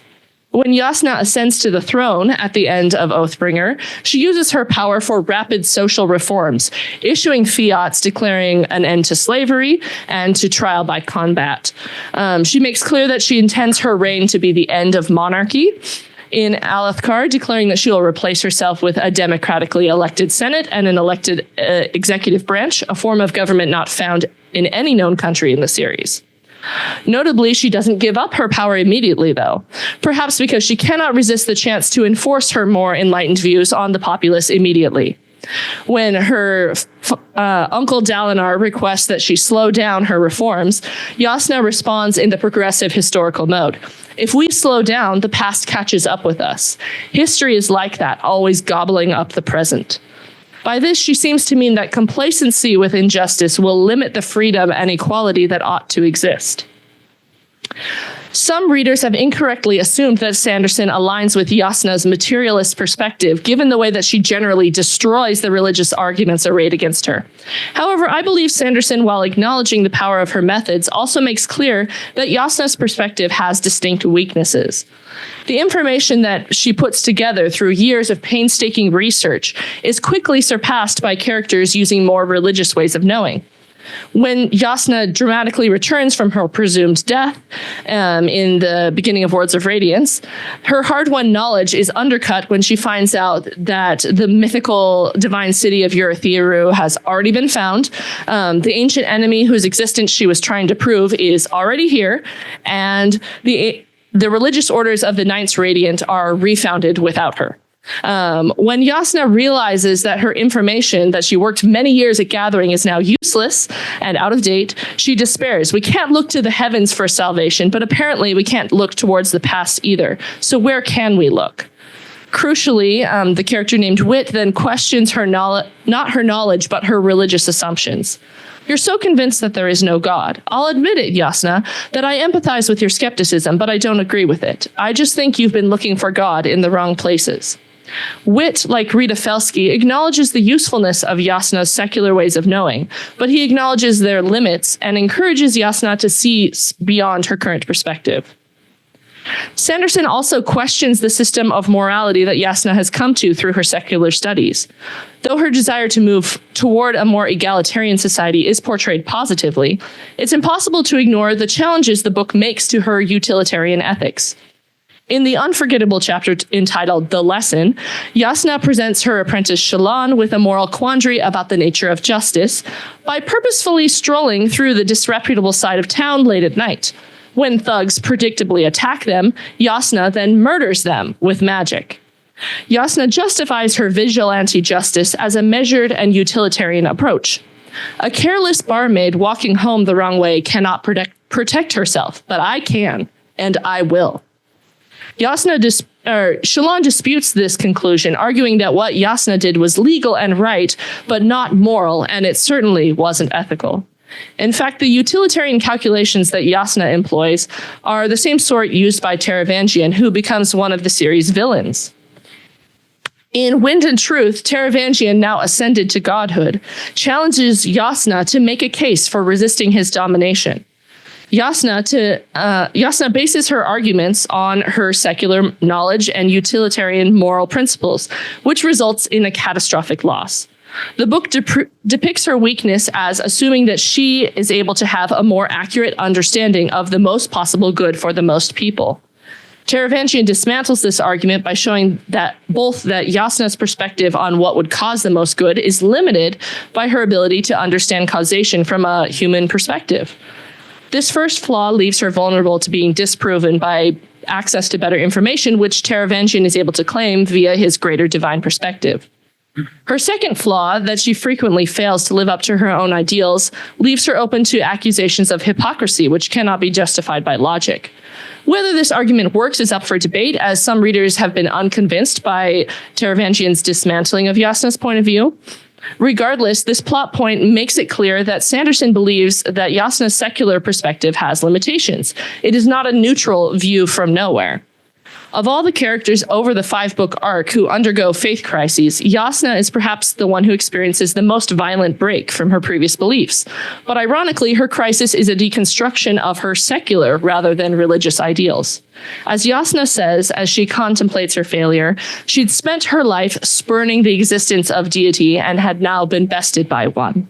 When Yasna ascends to the throne at the end of Oathbringer, she uses her power for rapid social reforms, issuing fiats declaring an end to slavery and to trial by combat. She makes clear that she intends her reign to be the end of monarchy in Alethkar, declaring that she will replace herself with a democratically elected Senate and an elected executive branch, a form of government not found in any known country in the series. Notably, she doesn't give up her power immediately, though, perhaps because she cannot resist the chance to enforce her more enlightened views on the populace immediately. When her uncle Dalinar requests that she slow down her reforms, Yasna responds in the progressive historical mode. If we slow down, the past catches up with us. History is like that, always gobbling up the present. By this, she seems to mean that complacency with injustice will limit the freedom and equality that ought to exist. Some readers have incorrectly assumed that Sanderson aligns with Yasna's materialist perspective, given the way that she generally destroys the religious arguments arrayed against her. However, I believe Sanderson, while acknowledging the power of her methods, also makes clear that Yasna's perspective has distinct weaknesses. The information that she puts together through years of painstaking research is quickly surpassed by characters using more religious ways of knowing. When Yasna dramatically returns from her presumed death in the beginning of Words of Radiance, her hard-won knowledge is undercut when she finds out that the mythical divine city of Urithiru has already been found. The ancient enemy whose existence she was trying to prove is already here, and the religious orders of the Knights Radiant are refounded without her. When Yasna realizes that her information that she worked many years at gathering is now useless and out of date, she despairs. We can't look to the heavens for salvation, but apparently we can't look towards the past either. So where can we look? Crucially, the character named Wit then questions her not her knowledge, but her religious assumptions. You're so convinced that there is no God. I'll admit it, Yasna, that I empathize with your skepticism, but I don't agree with it. I just think you've been looking for God in the wrong places. Wit, like Rita Felsky, acknowledges the usefulness of Yasna's secular ways of knowing, but he acknowledges their limits and encourages Yasna to see beyond her current perspective. Sanderson also questions the system of morality that Yasna has come to through her secular studies. Though her desire to move toward a more egalitarian society is portrayed positively, it's impossible to ignore the challenges the book makes to her utilitarian ethics. In the unforgettable chapter entitled The Lesson, Yasna presents her apprentice Shalon with a moral quandary about the nature of justice by purposefully strolling through the disreputable side of town late at night. When thugs predictably attack them, Yasna then murders them with magic. Yasna justifies her vigilante justice as a measured and utilitarian approach. A careless barmaid walking home the wrong way cannot protect herself, but I can, and I will. Shalon disputes this conclusion, arguing that what Yasna did was legal and right, but not moral, and it certainly wasn't ethical. In fact, the utilitarian calculations that Yasna employs are the same sort used by Taravangian, who becomes one of the series' villains. In Wind and Truth, Taravangian, now ascended to godhood, challenges Yasna to make a case for resisting his domination. Yasna bases her arguments on her secular knowledge and utilitarian moral principles, which results in a catastrophic loss. The book depicts her weakness as assuming that she is able to have a more accurate understanding of the most possible good for the most people. Taravangian dismantles this argument by showing that both that Jasna's perspective on what would cause the most good is limited by her ability to understand causation from a human perspective. This first flaw leaves her vulnerable to being disproven by access to better information, which Taravangian is able to claim via his greater divine perspective. Her second flaw, that she frequently fails to live up to her own ideals, leaves her open to accusations of hypocrisy, which cannot be justified by logic. Whether this argument works is up for debate, as some readers have been unconvinced by Taravangian's dismantling of Jasna's point of view. Regardless, this plot point makes it clear that Sanderson believes that Jasna's secular perspective has limitations. It is not a neutral view from nowhere. Of all the characters over the 5-book arc who undergo faith crises, Jasna is perhaps the one who experiences the most violent break from her previous beliefs. But ironically, her crisis is a deconstruction of her secular rather than religious ideals. As Jasna says, as she contemplates her failure, she'd spent her life spurning the existence of deity and had now been bested by one.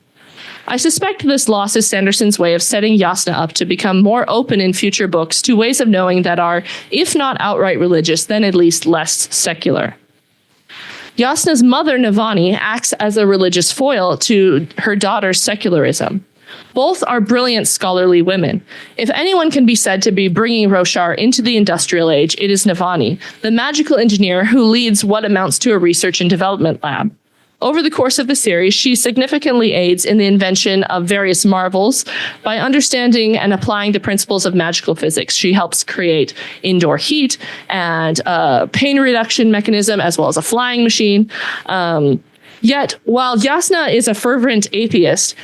I suspect this loss is Sanderson's way of setting Jasna up to become more open in future books to ways of knowing that are, if not outright religious, then at least less secular. Jasna's mother, Navani, acts as a religious foil to her daughter's secularism. Both are brilliant scholarly women. If anyone can be said to be bringing Roshar into the industrial age, it is Navani, the magical engineer who leads what amounts to a research and development lab. Over the course of the series, she significantly aids in the invention of various marvels by understanding and applying the principles of magical physics. She helps create indoor heat and a pain reduction mechanism, as well as a flying machine. Yet, while Jasna is a fervent atheist,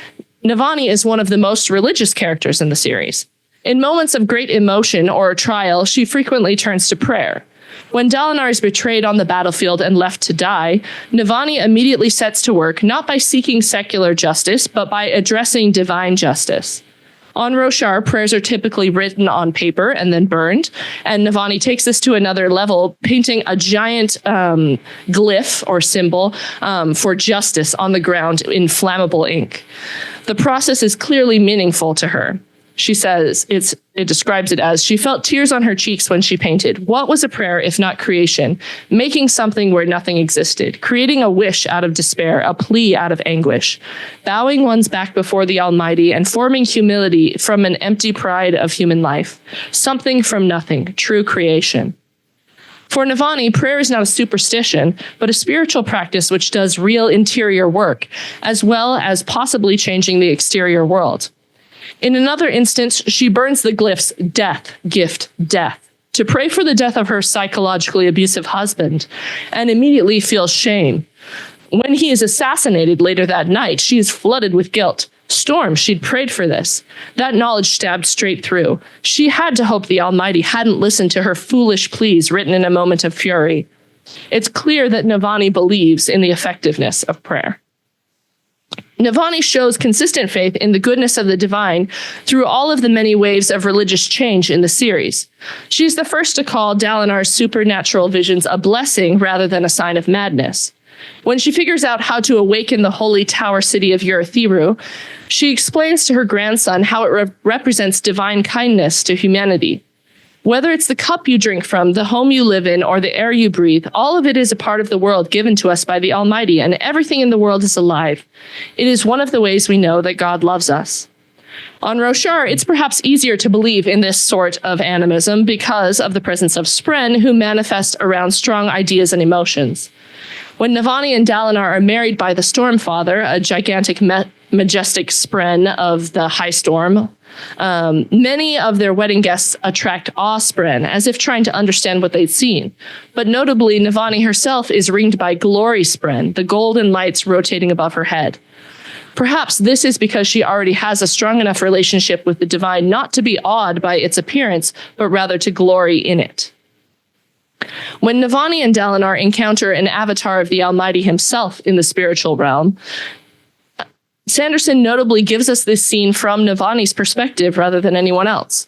Navani is one of the most religious characters in the series. In moments of great emotion or trial, she frequently turns to prayer. When Dalinar is betrayed on the battlefield and left to die, Navani immediately sets to work not by seeking secular justice, but by addressing divine justice. On Roshar, prayers are typically written on paper and then burned, and Navani takes this to another level, painting a giant glyph or symbol for justice on the ground in flammable ink. The process is clearly meaningful to her. She says, it describes it as, she felt tears on her cheeks when she painted. What was a prayer if not creation? Making something where nothing existed. Creating a wish out of despair, a plea out of anguish. Bowing one's back before the Almighty and forming humility from an empty pride of human life. Something from nothing, true creation. For Navani, prayer is not a superstition, but a spiritual practice which does real interior work, as well as possibly changing the exterior world. In another instance, she burns the glyphs death, gift, death, to pray for the death of her psychologically abusive husband, and immediately feels shame. When he is assassinated later that night, she is flooded with guilt. Storm, she'd prayed for this. That knowledge stabbed straight through. She had to hope the Almighty hadn't listened to her foolish pleas written in a moment of fury. It's clear that Navani believes in the effectiveness of prayer. Navani shows consistent faith in the goodness of the divine through all of the many waves of religious change in the series. She's the first to call Dalinar's supernatural visions a blessing rather than a sign of madness. When she figures out how to awaken the holy tower city of Urithiru, she explains to her grandson how it represents divine kindness to humanity. Whether it's the cup you drink from, the home you live in, or the air you breathe, all of it is a part of the world given to us by the Almighty, and everything in the world is alive. It is one of the ways we know that God loves us. On Roshar, it's perhaps easier to believe in this sort of animism because of the presence of Spren, who manifest around strong ideas and emotions. When Navani and Dalinar are married by the Stormfather, a gigantic, majestic Spren of the High Storm, many of their wedding guests attract awe Spren, as if trying to understand what they'd seen. But notably, Navani herself is ringed by glory Spren, the golden lights rotating above her head. Perhaps this is because she already has a strong enough relationship with the divine not to be awed by its appearance, but rather to glory in it. When Navani and Dalinar encounter an avatar of the Almighty himself in the spiritual realm, Sanderson notably gives us this scene from Navani's perspective rather than anyone else.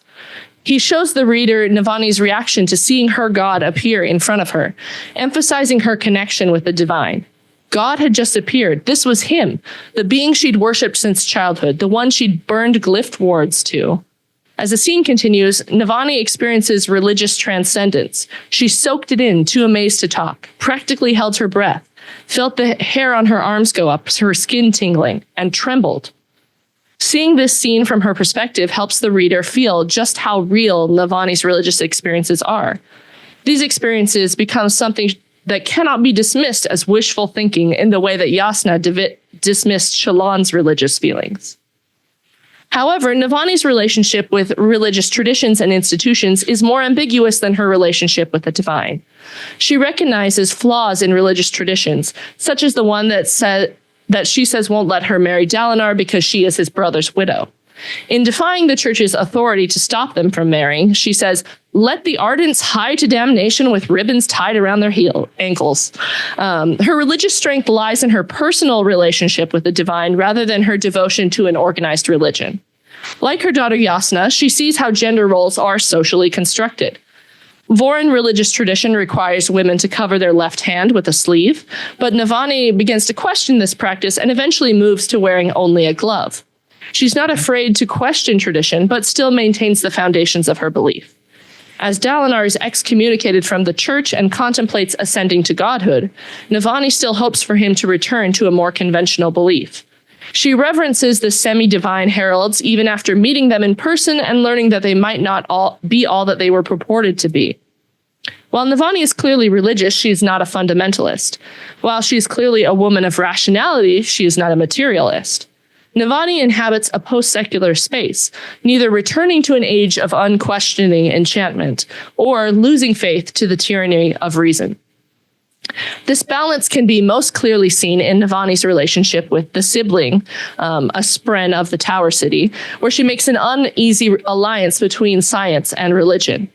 He shows the reader Navani's reaction to seeing her God appear in front of her, emphasizing her connection with the divine. God had just appeared. This was him, the being she'd worshipped since childhood, the one she'd burned glyph wards to. As the scene continues, Navani experiences religious transcendence. She soaked it in, too amazed to talk, practically held her breath, felt the hair on her arms go up, her skin tingling, and trembled. Seeing this scene from her perspective helps the reader feel just how real Navani's religious experiences are. These experiences become something that cannot be dismissed as wishful thinking in the way that Yasna dismissed Shalon's religious feelings. However, Navani's relationship with religious traditions and institutions is more ambiguous than her relationship with the divine. She recognizes flaws in religious traditions, such as the one that she says won't let her marry Dalinar because she is his brother's widow. In defying the church's authority to stop them from marrying, she says, "Let the ardents hie to damnation with ribbons tied around their ankles." Her religious strength lies in her personal relationship with the divine rather than her devotion to an organized religion. Like her daughter Yasna, she sees how gender roles are socially constructed. Vorin religious tradition requires women to cover their left hand with a sleeve, but Navani begins to question this practice and eventually moves to wearing only a glove. She's not afraid to question tradition, but still maintains the foundations of her belief. As Dalinar is excommunicated from the church and contemplates ascending to godhood, Navani still hopes for him to return to a more conventional belief. She reverences the semi-divine heralds even after meeting them in person and learning that they might not be all that they were purported to be. While Navani is clearly religious, she is not a fundamentalist. While she is clearly a woman of rationality, she is not a materialist. Navani inhabits a post-secular space, neither returning to an age of unquestioning enchantment or losing faith to the tyranny of reason. This balance can be most clearly seen in Navani's relationship with the sibling, a spren of the Tower City, where she makes an uneasy alliance between science and religion.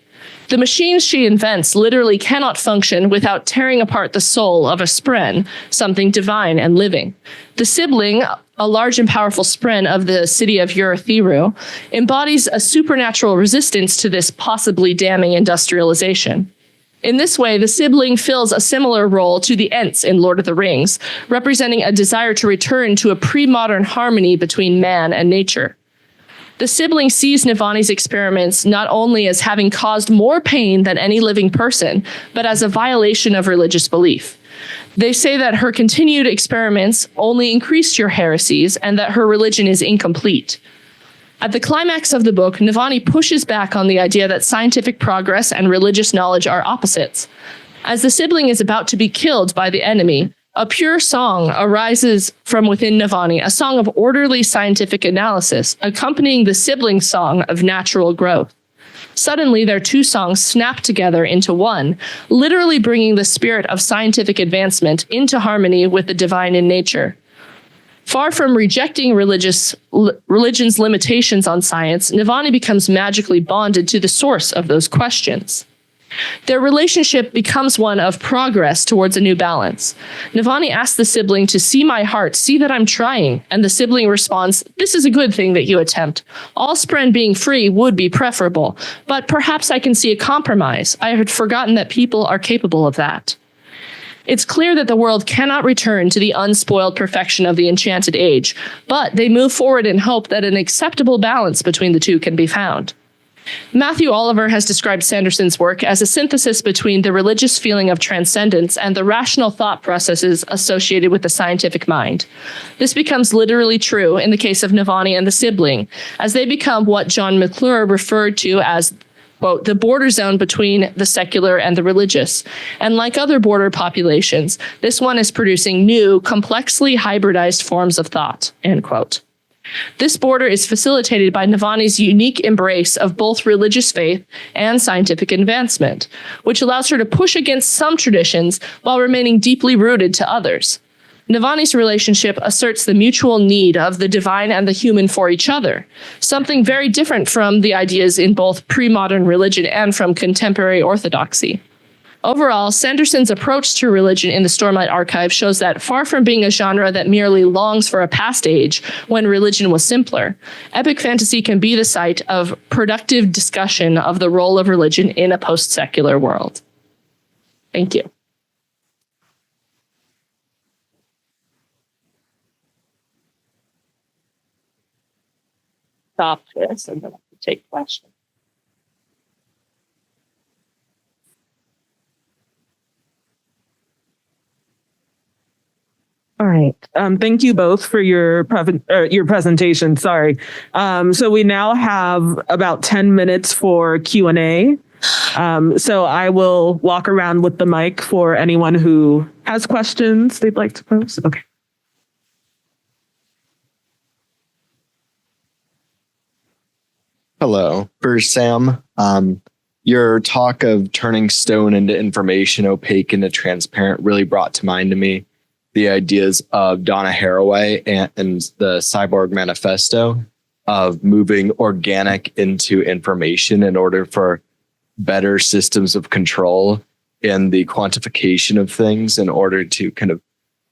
The machines she invents literally cannot function without tearing apart the soul of a spren, something divine and living. The sibling, a large and powerful spren of the city of Urithiru, embodies a supernatural resistance to this possibly damning industrialization. In this way, the sibling fills a similar role to the Ents in Lord of the Rings, representing a desire to return to a pre-modern harmony between man and nature. The sibling sees Navani's experiments not only as having caused more pain than any living person, but as a violation of religious belief. They say that her continued experiments only increased your heresies and that her religion is incomplete. At the climax of the book, Navani pushes back on the idea that scientific progress and religious knowledge are opposites. As the sibling is about to be killed by the enemy, a pure song arises from within Navani, a song of orderly scientific analysis, accompanying the sibling song of natural growth. Suddenly, their two songs snap together into one, literally bringing the spirit of scientific advancement into harmony with the divine in nature. Far from rejecting religion's limitations on science, Navani becomes magically bonded to the source of those questions. Their relationship becomes one of progress towards a new balance. Navani asks the sibling to see my heart, see that I'm trying, and the sibling responds, "This is a good thing that you attempt. All spren being free would be preferable, but perhaps I can see a compromise. I had forgotten that people are capable of that." It's clear that the world cannot return to the unspoiled perfection of the Enchanted Age, but they move forward in hope that an acceptable balance between the two can be found. Matthew Oliver has described Sanderson's work as a synthesis between the religious feeling of transcendence and the rational thought processes associated with the scientific mind. This becomes literally true in the case of Navani and the sibling, as they become what John McClure referred to as, quote, the border zone between the secular and the religious. And like other border populations, this one is producing new, complexly hybridized forms of thought, end quote. This border is facilitated by Navani's unique embrace of both religious faith and scientific advancement, which allows her to push against some traditions while remaining deeply rooted to others. Navani's relationship asserts the mutual need of the divine and the human for each other, something very different from the ideas in both pre-modern religion and from contemporary orthodoxy. Overall, Sanderson's approach to religion in the Stormlight Archive shows that far from being a genre that merely longs for a past age when religion was simpler, epic fantasy can be the site of productive discussion of the role of religion in a post-secular world. Thank you. Stop this. take questions. All right. Thank you both for your presentation. Sorry. So we now have about 10 minutes for Q&A. So I will walk around with the mic for anyone who has questions they'd like to pose. Okay. Hello. For Sam, your talk of turning stone into information, opaque into transparent, really brought to mind to me the ideas of Donna Haraway and the Cyborg Manifesto of moving organic into information in order for better systems of control and the quantification of things in order to kind of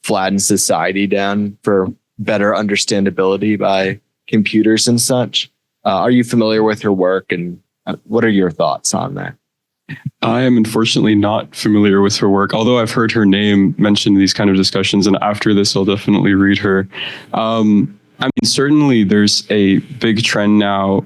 flatten society down for better understandability by computers and such. Are you familiar with her work, and what are your thoughts on that? I am unfortunately not familiar with her work, although I've heard her name mentioned in these kind of discussions, and after this, I'll definitely read her. I mean, certainly there's a big trend now.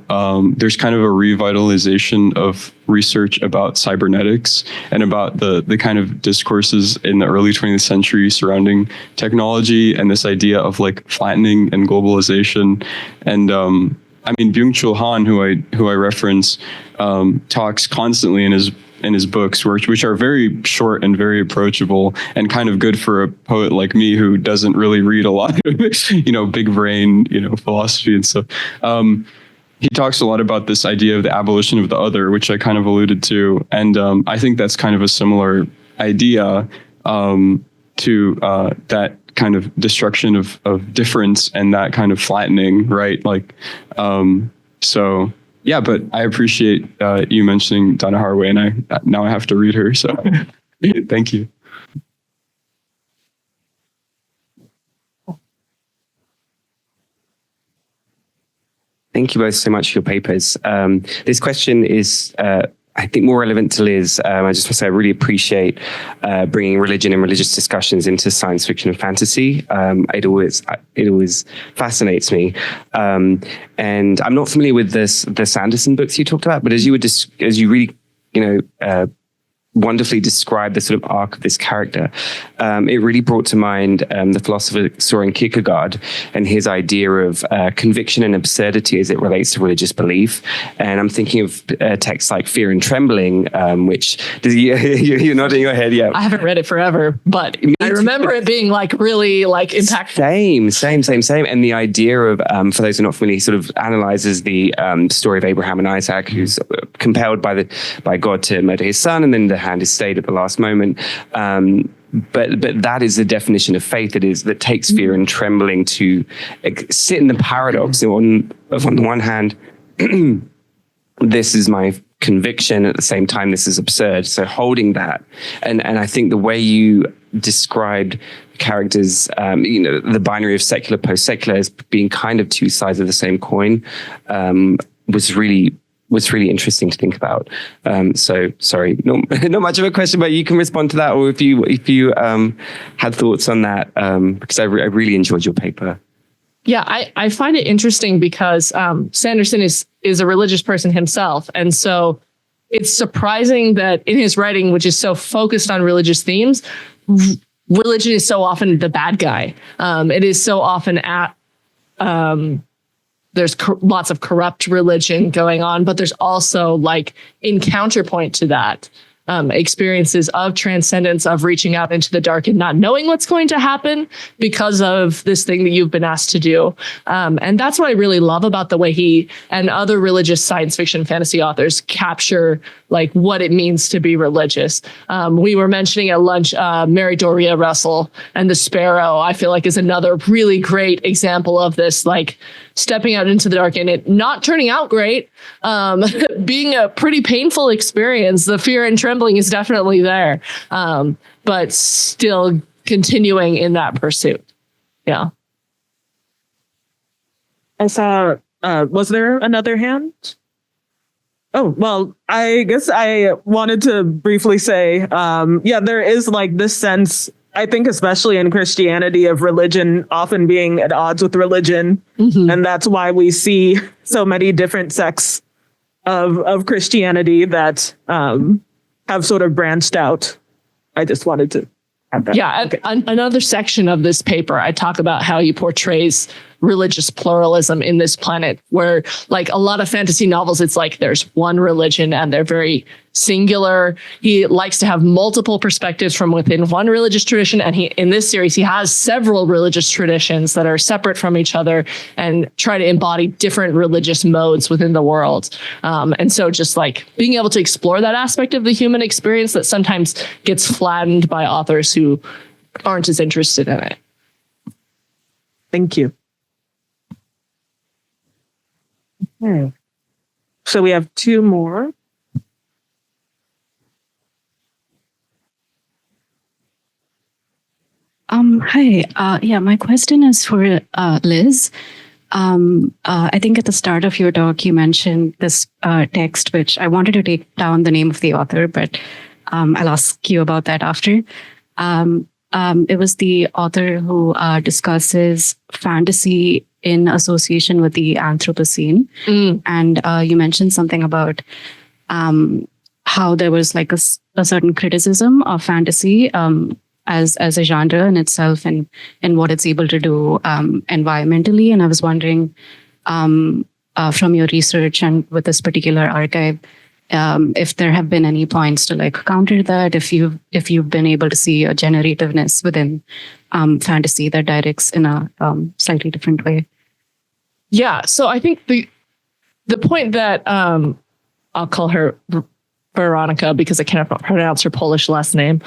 There's kind of a revitalization of research about cybernetics and about the kind of discourses in the early 20th century surrounding technology and this idea of like flattening and globalization. And I mean, Byung-Chul Han, who I reference, talks constantly in his books, which are very short and very approachable and kind of good for a poet like me who doesn't really read a lot of, big brain, philosophy and stuff. He talks a lot about this idea of the abolition of the other, which I kind of alluded to. And I think that's kind of a similar idea to that kind of destruction of difference and that kind of flattening, right? Like, so yeah, but I appreciate you mentioning Donna Haraway, and now I have to read her. So thank you. Thank you both so much for your papers. This question is, I think, more relevant to Liz. I just want to say I really appreciate bringing religion and religious discussions into science fiction and fantasy. It always fascinates me. And I'm not familiar with the Sanderson books you talked about, but as you really, wonderfully described the sort of arc of this character, it really brought to mind the philosopher Soren Kierkegaard and his idea of conviction and absurdity as it relates to religious belief. And I'm thinking of texts like Fear and Trembling, which you're nodding your head. Yeah, I haven't read it forever, but I remember it being like really like impactful. Same. And the idea of, for those who are not familiar, he sort of analyzes the story of Abraham and Isaac, who's compelled by God to murder his son, and then the hand is stayed at the last moment. But that is the definition of faith. It is that takes fear and trembling to sit in the paradox. On the one hand, this is my conviction. At the same time, this is absurd. So holding that, and I think the way you described characters, the binary of secular post-secular as being kind of two sides of the same coin, was really interesting to think about. So sorry, not much of a question, but you can respond to that, or if you had thoughts on that, because I really enjoyed your paper. Yeah, I find it interesting because Sanderson is a religious person himself. And so it's surprising that in his writing, which is so focused on religious themes, religion is so often the bad guy. It is so often there's lots of corrupt religion going on, but there's also, like, in counterpoint to that, experiences of transcendence, of reaching out into the dark and not knowing what's going to happen because of this thing that you've been asked to do. And that's what I really love about the way he and other religious science fiction fantasy authors capture like what it means to be religious. We were mentioning at lunch, Mary Doria Russell and The Sparrow, I feel like is another really great example of this, like stepping out into the dark and it not turning out great, being a pretty painful experience. The fear and trembling is definitely there, but still continuing in that pursuit. Yeah. I saw, was there another hand? Oh, well, I guess I wanted to briefly say, there is like this sense, I think, especially in Christianity, of religion often being at odds with religion. Mm-hmm. And that's why we see so many different sects of Christianity that have sort of branched out. I just wanted to add that. Yeah, Okay. another section of this paper, I talk about how he portrays religious pluralism in this planet, where like a lot of fantasy novels, it's like there's one religion and they're very singular. He likes to have multiple perspectives from within one religious tradition. And he, in this series, he has several religious traditions that are separate from each other and try to embody different religious modes within the world. And so just like being able to explore that aspect of the human experience that sometimes gets flattened by authors who aren't as interested in it. Thank you. Okay. So we have two more. Hi. Yeah, my question is for Liz. I think at the start of your talk, you mentioned this text, which I wanted to take down the name of the author, but I'll ask you about that after. It was the author who discusses fantasy in association with the Anthropocene. And you mentioned something about how there was like a certain criticism of fantasy as a genre in itself and what it's able to do environmentally. And I was wondering from your research and with this particular archive, if there have been any points to like counter that, if you've been able to see a generativeness within fantasy that directs in a slightly different way. Yeah, so I think the point that I'll call her Veronica because I cannot pronounce her Polish last name,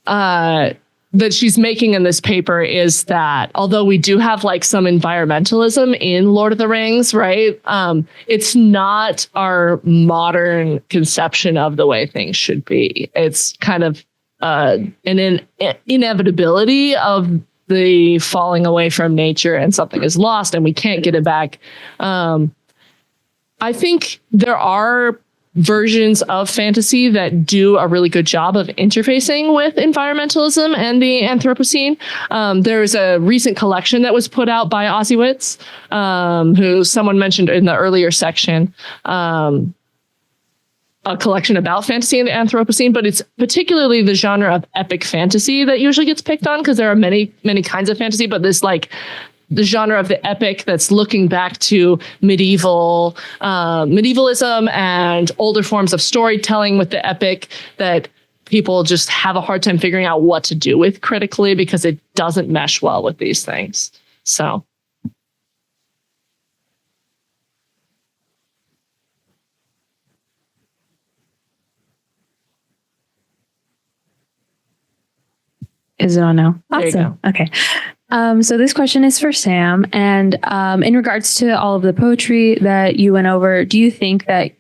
that she's making in this paper is that although we do have like some environmentalism in Lord of the Rings, right? It's not our modern conception of the way things should be. It's kind of an inevitability of the falling away from nature and something is lost and we can't get it back. I think there are versions of fantasy that do a really good job of interfacing with environmentalism and the Anthropocene. There's a recent collection that was put out by Auschwitz, who someone mentioned in the earlier section, a collection about fantasy and the Anthropocene, but it's particularly the genre of epic fantasy that usually gets picked on because there are many, many kinds of fantasy, but this like the genre of the epic that's looking back to medievalism and older forms of storytelling with the epic that people just have a hard time figuring out what to do with critically because it doesn't mesh well with these things. So. Is it on now? There you Awesome. Okay. So this question is for Sam. And in regards to all of the poetry that you went over, do you think that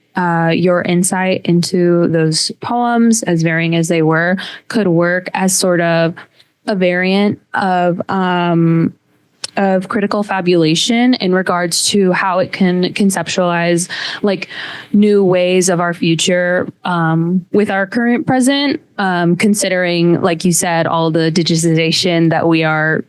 your insight into those poems, as varying as they were, could work as sort of a variant of critical fabulation in regards to how it can conceptualize like new ways of our future with our current present, considering, like you said, all the digitization that we are,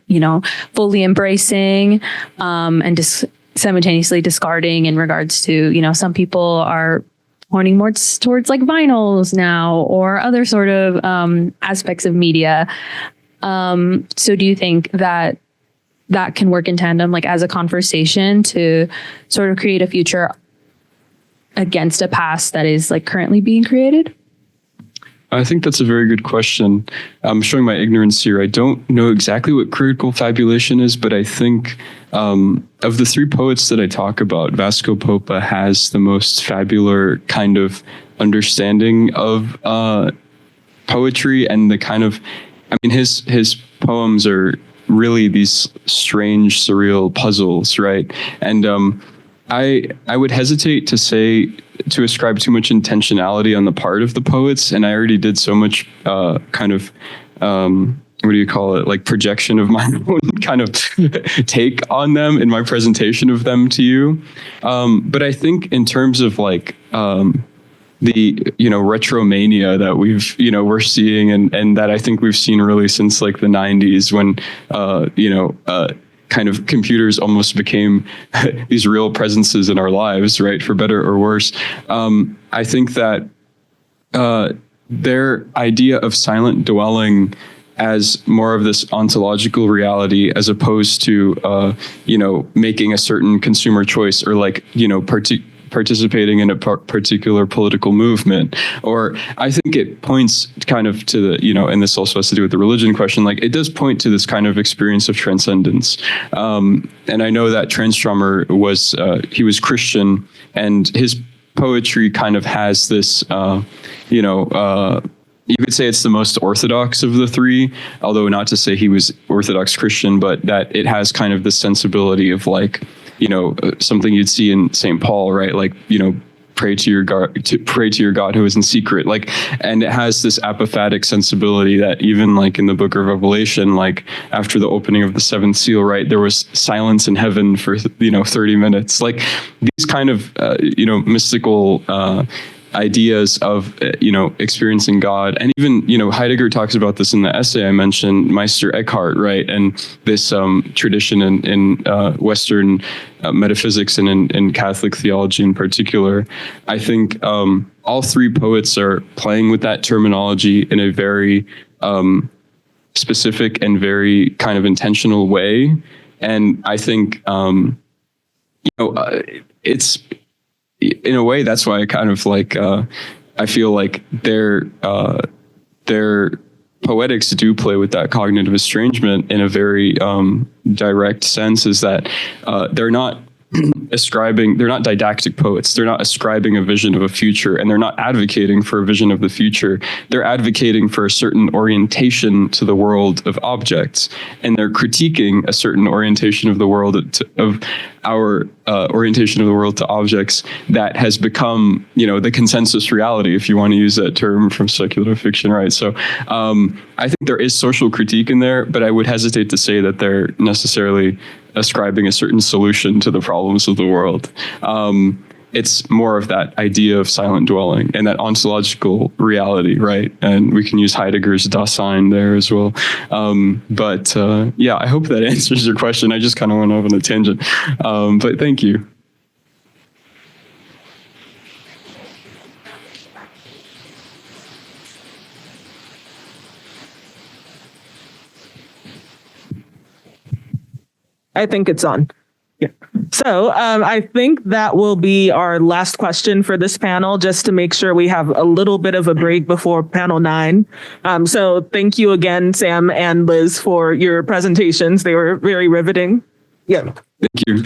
fully embracing and simultaneously discarding in regards to, some people are pointing more towards like vinyls now or other sort of aspects of media. So do you think that can work in tandem, like as a conversation to sort of create a future against a past that is like currently being created? I think that's a very good question. I'm showing my ignorance here. I don't know exactly what critical fabulation is, but I think of the three poets that I talk about, Vasco Popa has the most fabular kind of understanding of poetry and the kind of, his poems are really these strange, surreal puzzles, right? And I would hesitate to ascribe too much intentionality on the part of the poets, and I already did so much kind of what do you call it, like projection of my own kind of take on them in my presentation of them to you. But I think in terms of like the retromania that we're seeing and that I think we've seen really since like the 90s when kind of computers almost became these real presences in our lives, right, for better or worse. I think that their idea of silent dwelling as more of this ontological reality, as opposed to, making a certain consumer choice, or like, participating in a particular political movement. Or I think it points kind of to the, and this also has to do with the religion question, like it does point to this kind of experience of transcendence. And I know that Tranströmer he was Christian, and his poetry kind of has this, you could say it's the most orthodox of the three, although not to say he was Orthodox Christian, but that it has kind of this sensibility of like, something you'd see in St. Paul, right? Like, pray to your God who is in secret. Like, and it has this apophatic sensibility that even like in the book of Revelation, like after the opening of the seventh seal, right, there was silence in heaven for, 30 minutes. Like these kind of, mystical, ideas of experiencing God. And even Heidegger talks about this in the essay I mentioned, Meister Eckhart, right? And this tradition in Western metaphysics and in Catholic theology in particular. I think all three poets are playing with that terminology in a very specific and very kind of intentional way. And I think it's, in a way, that's why I kind of like, I feel like their poetics do play with that cognitive estrangement in a very direct sense, is that they're not they're not didactic poets. They're not ascribing a vision of a future, and they're not advocating for a vision of the future. They're advocating for a certain orientation to the world of objects, and they're critiquing a certain orientation of the world of our orientation of the world to objects that has become, the consensus reality, if you want to use that term from speculative fiction, right? So I think there is social critique in there, but I would hesitate to say that they're necessarily ascribing a certain solution to the problems of the world. It's more of that idea of silent dwelling and that ontological reality, right? And we can use Heidegger's Dasein there as well. But I hope that answers your question. I just kind of went off on a tangent, but thank you. I think it's on. Yeah. So I think that will be our last question for this panel, just to make sure we have a little bit of a break before panel 9. So thank you again, Sam and Liz, for your presentations. They were very riveting. Yeah. Thank you.